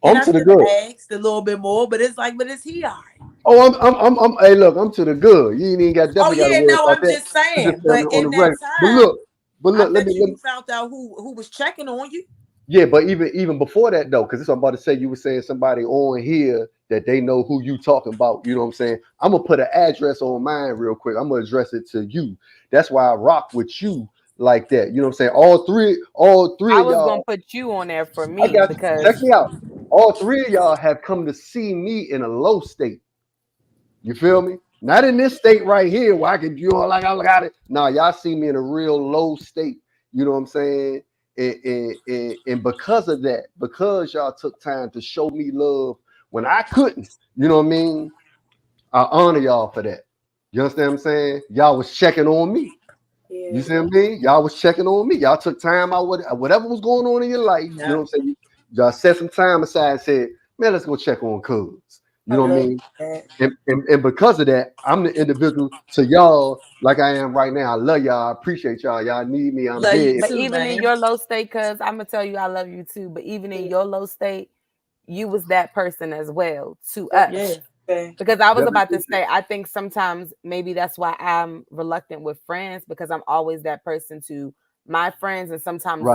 S2: And I should have asked a little bit more, but it's like, but is he all right?
S3: Oh, hey, look, I'm to the good. You ain't even got definitely got to worry about
S2: I'm just saying. But in that time, I bet you found out who was checking on you.
S3: Yeah, but even before that though, because I'm about to say, you were saying somebody on here that they know who you talking about. You know what I'm saying? I'm gonna put an address on mine real quick. I'm gonna address it to you. That's why I rock with you like that. You know what I'm saying? All three
S4: I
S3: of
S4: was
S3: y'all.
S4: Gonna put you on there for me because
S3: check me out. All three of y'all have come to see me in a low state. You feel me? Not in this state right here where I can, like I got it. No, y'all see me in a real low state. You know what I'm saying? And because of that, because y'all took time to show me love when I couldn't, you know what I mean? I honor y'all for that. You understand what I'm saying? Y'all was checking on me. Yeah. You see what I mean? Y'all was checking on me. Y'all took time out, whatever was going on in your life. Yeah. You know what I'm saying? Y'all set some time aside and said, man, let's go check on cuz. You know what I mean? And because of that, I'm the individual to y'all like I am right now. I love y'all. I appreciate y'all. Y'all need me. I'm dead.
S4: But even in your low state, cuz I'm gonna tell you I love you too. But even in your low state, you was that person as well to us. Yeah. Because I was about to say, I think sometimes maybe that's why I'm reluctant with friends, because I'm always that person to my friends, and sometimes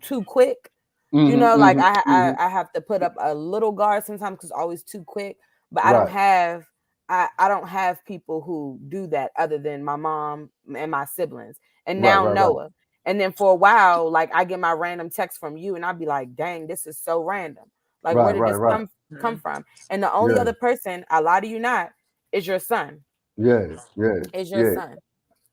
S4: too quick. Like I have to put up a little guard sometimes because always too quick. But I don't have I don't have people who do that other than my mom and my siblings, and now Noah. And then for a while, like I get my random text from you, and I'll be like, "Dang, this is so random. Like, where did this come from?" And the only other person, I lie to you not, is your son. Is your son.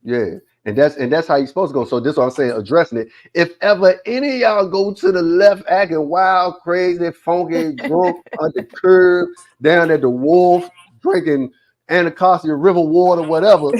S3: Yeah. And that's how you're supposed to go. So this is what I'm saying, addressing it. If ever any of y'all go to the left acting wild, crazy, funky, drunk, on the curb, down at the wharf, drinking Anacostia River water, whatever,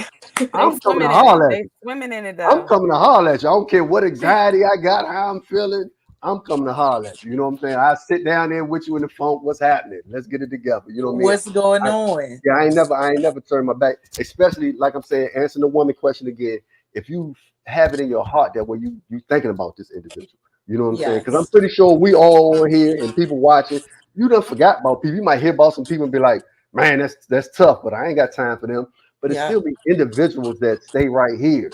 S3: I'm coming to holler at you.
S4: Swimming in it though.
S3: I'm coming to holler at you. I don't care what anxiety I got, how I'm feeling. I'm coming to holler at you. You know what I'm saying? I sit down there with you in the phone. What's happening? Let's get it together. You know what I mean?
S2: What's going on?
S3: Yeah, I ain't never turned my back. Especially like I'm saying, answering the woman question again. If you have it in your heart that way, you thinking about this individual. You know what I'm saying? Because I'm pretty sure we all on here and people watching, you done forgot about people. You might hear about some people and be like, man, that's tough, but I ain't got time for them. But it's still be individuals that stay right here.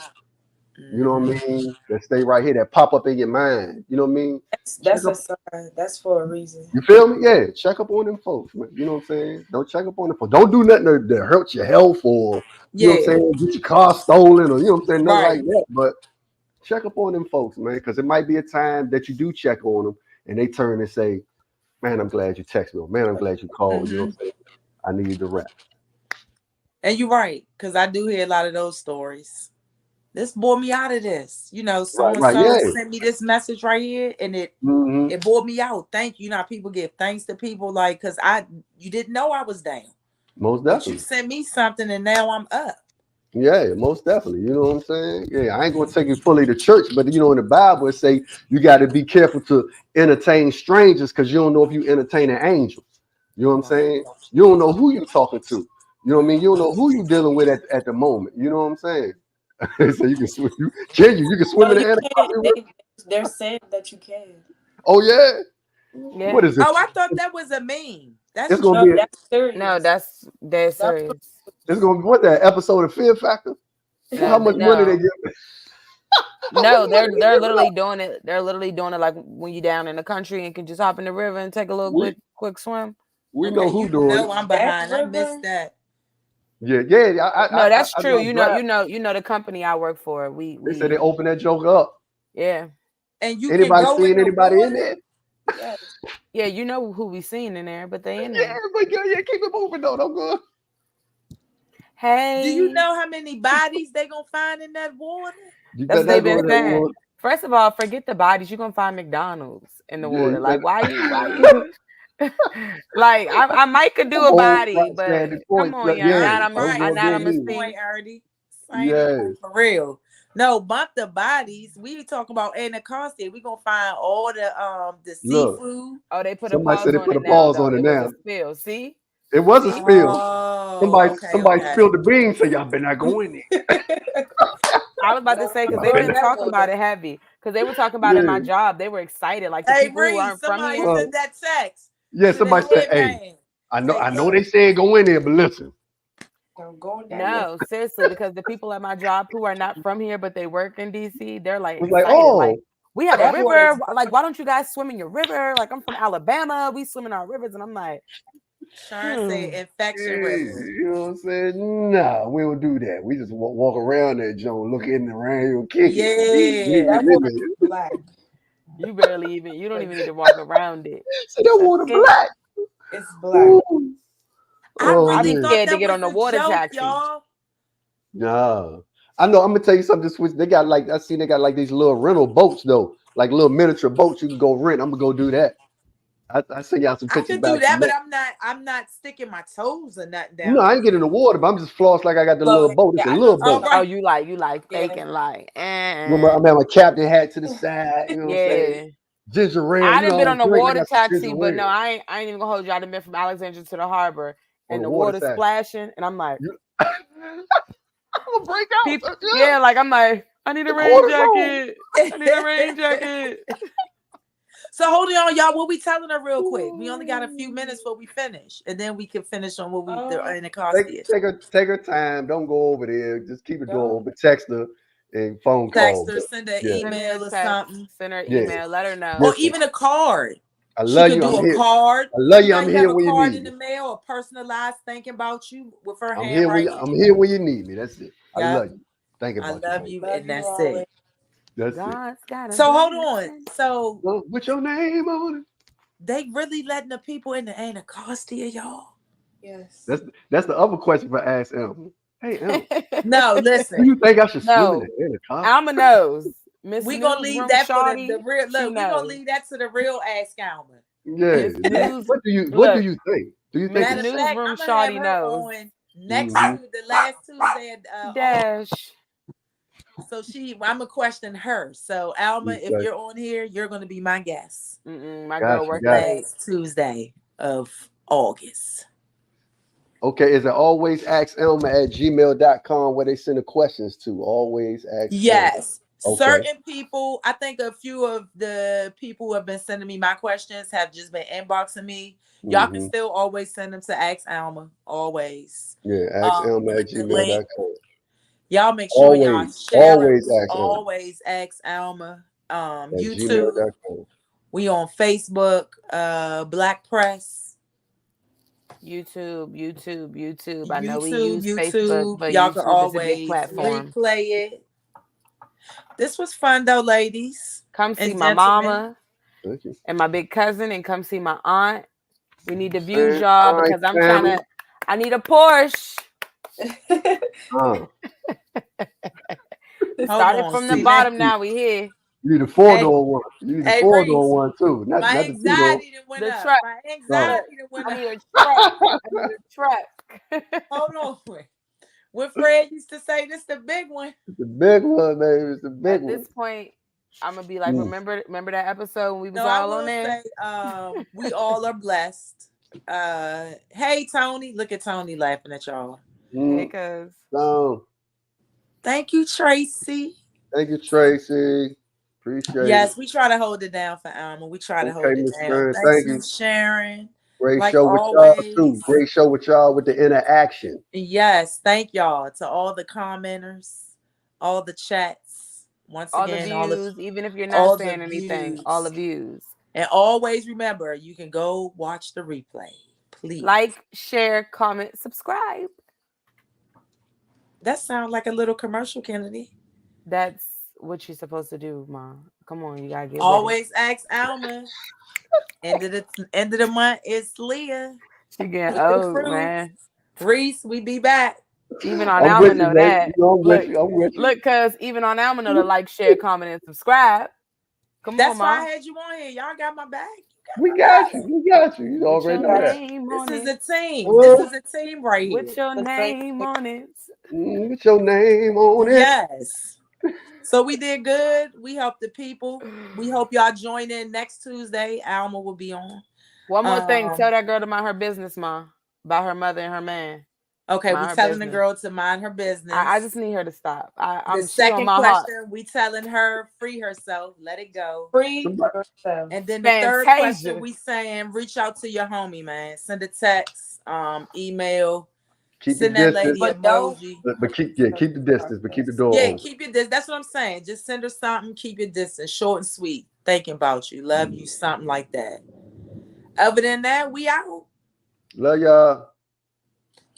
S3: You know what I mean? That stay right here, that pop up in your mind. You know what I mean?
S5: That's a sign. That's for a reason.
S3: You feel me? Yeah. Check up on them folks, man. You know what I'm saying? Don't check up on them folks. Don't do nothing to hurt your health or, you know what I'm saying, get your car stolen or, you know what I'm saying, nothing like that. But check up on them folks, man, because it might be a time that you do check on them and they turn and say, man, I'm glad you texted me. Man, I'm glad you called. You know what I'm saying? I need the rap. And
S2: you're right, because I do hear a lot of those stories. This bore me out of this. So-and-so sent me this message right here, and it bore me out. Thank you. People give thanks to people, like, because you didn't know I was down.
S3: Most definitely.
S2: But you sent me something, and now I'm up.
S3: Yeah, most definitely. You know what I'm saying? Yeah, I ain't going to take you fully to church, but, in the Bible, it say you got to be careful to entertain strangers because you don't know if you entertaining angels. You know what I'm saying? You don't know who you're talking to. You know what I mean? You don't know who you're dealing with at the moment. You know what I'm saying? So you can swim. You can swim in the Anacostia.
S5: They're saying that you can.
S3: Oh yeah. What is it?
S2: Oh, I thought that was a meme.
S4: That's serious. No, that's serious.
S3: It's gonna be what that episode of Fear Factor? How much money they give?
S4: No, they're literally doing it. They're literally doing it like when you're down in the country and can just hop in the river and take a little quick swim.
S3: We know who doing it.
S2: I'm behind. I missed that.
S3: Yeah.
S4: No, that's true. You know the company I work for.
S3: They said they open that joke up.
S4: Yeah.
S2: And you
S3: anybody seeing anybody in there?
S2: Yes.
S4: Yeah, you know who we seen in there, but they in there.
S3: Yeah, but yeah, keep it moving though. Don't go.
S4: Hey,
S2: do you know how many bodies they gonna find in that water?
S4: That's what they've been saying. First of all, forget the bodies. You're gonna find McDonald's in the water. Like, why you? Like, I might could do a body, but come on, y'all. I'm a
S2: point, Ernie. For real. No, bump the bodies. We talking about Anacostia. We gonna find all the seafood.
S4: Oh, they put
S3: somebody said they put a
S4: pause
S3: on it now.
S4: Spill. See,
S3: it was a spill.
S2: Oh,
S3: somebody spilled the beans, so y'all better not go in there.
S4: I was about to say because they've been talking about it heavy. Because they were talking about it in my job. They were excited, like the people who aren't from here.
S2: Somebody said that sex.
S3: Yeah, somebody said, "Hey, I know they said go in there, but listen."
S4: No, seriously, because the people at my job who are not from here but they work in DC, they're like,
S3: oh,
S4: we have a river. Like, why don't you guys swim in your river? Like, I'm from Alabama, we swim in our rivers, and I'm like,
S2: trying to say infection river.
S3: You know what I'm saying? Nah, we don't do that. We just walk around that joint, look in the rain, and kick it.
S2: That water black.
S4: You don't even need to walk around it.
S3: So that water black.
S2: It's black. Ooh. I'm
S4: scared to get on the water taxi.
S3: Nah, I know. I'm gonna tell you something. They got they got these little rental boats though, like little miniature boats you can go rent. I'm gonna go do that. I send y'all some pictures.
S2: I can do that, but I'm not sticking my toes or nothing down.
S3: No, I ain't getting in the water, but I'm just floss like I got the little boat. It's a little boat.
S4: Oh, you like faking like.
S3: I'm having a captain hat to the side. You know what I'm saying? Ginger ale.
S4: I done been on the water taxi, but no, I ain't even gonna hold you. I done been from Alexandria to the harbor, and the water splashing, and I'm like,
S3: I'm gonna break out.
S4: Yeah, like I'm like, I need a rain jacket. I need a rain jacket.
S2: So hold on, y'all. What we telling her real quick? We only got a few minutes before we finish, and then we can finish on what we do in the cost.
S3: Take her time. Don't go over there. Just keep it going. But text her and phone call.
S2: Text her, send her email or something.
S4: Send her email. Let her know.
S2: Or even a card.
S3: I love you.
S2: I'm here. Card.
S3: I love you. I'm here when you need me.
S2: Card in the mail or personalized thinking about you with her
S3: I'm
S2: handwriting.
S3: here when you need me. That's it. I love you. Think about
S2: I love you, and that's it.
S3: That's it.
S2: So hold on. So
S3: what's your name on it?
S2: They really letting the people in the Anacostia, y'all.
S5: Yes.
S3: That's the other question for Ask Alma. Hey, Alma.
S2: No, listen.
S3: Do you think I should swim in the Anacostia?
S4: Alma knows.
S2: We gonna leave that for the real. Look, we gonna leave that to the real Ask Alma.
S3: Yeah. What do you think? Do you think
S4: the newsroom Shawty knows?
S2: Next the last Tuesday at
S4: Dash.
S2: So I'm gonna question her. So Alma, if you're on here, you're gonna be my guest.
S4: My girl works
S2: last Tuesday of August.
S3: Okay, is it always ask Alma at gmail.com where they send the questions to? Always ask.
S2: Yes. Okay. Certain people, I think a few of the people who have been sending me my questions have just been inboxing me. Y'all can still always send them to Ask Alma. Always.
S3: Yeah, ask Alma at gmail.com.
S2: Y'all make sure y'all share. Always ask Alma. YouTube. We on Facebook. Black Press.
S4: YouTube. I know we use Facebook, but
S2: y'all can always
S4: platform.
S2: Replay it. This was fun though, ladies.
S4: Come see my mama and my big cousin, and come see my aunt. We need the views, y'all, because I need a Porsche. Started from the bottom, now we here.
S3: You need a 4-door one. You need a 4-door one too.
S2: My anxiety went up.
S4: Truck.
S2: My anxiety went up.
S4: I need a truck.
S2: Hold on. When Fred used to say, "This the big one."
S3: It's the big one, baby. It's the big one.
S4: At this point, I'm gonna be like, remember that episode when we was all on there?
S2: Say, we all are blessed. Hey Tony, look at Tony laughing at y'all.
S4: Because
S2: thank you, Tracy.
S3: Thank you, Tracy. Appreciate it.
S2: Yes, we try to hold it down for Alma. We try to hold it down. Thank you, Sharon.
S3: Great
S2: like
S3: show with y'all
S2: always.
S3: too. Great show with y'all with the interaction.
S2: Yes, thank y'all to all the commenters, all the chats. Once
S4: All
S2: again,
S4: the views, even if you're
S2: all
S4: not
S2: the
S4: saying anything, all the views.
S2: And always remember, you can go watch the replay. Please.
S4: Like, share, comment, subscribe.
S2: That sounds like a little commercial, Kennedy.
S4: That's what you're supposed to do, Mom. Come on, you gotta get
S2: always ask Alma. End of the month is Leah.
S4: She getting old, man.
S2: Rhys, we be back.
S4: Even on Alma know that.
S3: I'm with you.
S4: Look, cause even on Alma know to like, share, comment, and subscribe.
S2: That's why I had you on here. Y'all got my back.
S3: We got you. You already know that.
S2: This is a team. This is a team right here.
S4: With your name on it.
S3: With your name on it.
S2: Yes. So we did good. We helped the people. We hope y'all join in next Tuesday. Alma will be on.
S4: One more thing. Tell that girl to mind her business, Mom. About her mother and her man.
S2: Okay, we're telling the girl to mind her business.
S4: I just need her to stop.
S2: The second question, we telling her free herself, let it go.
S5: Free herself.
S2: And then the third question, we saying reach out to your homie, man. Send a text, email. Send that lady emoji.
S3: But keep the distance, but keep the door open.
S2: Keep your distance. That's what I'm saying. Just send her something, keep your distance, short and sweet. Thinking about you, love you, something like that. Other than that, we out.
S3: Love y'all.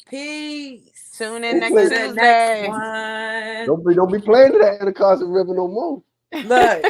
S2: Peace.
S4: Tune in next Tuesday.
S2: One.
S3: Don't be playing to that Anacostia River no more.
S2: Look,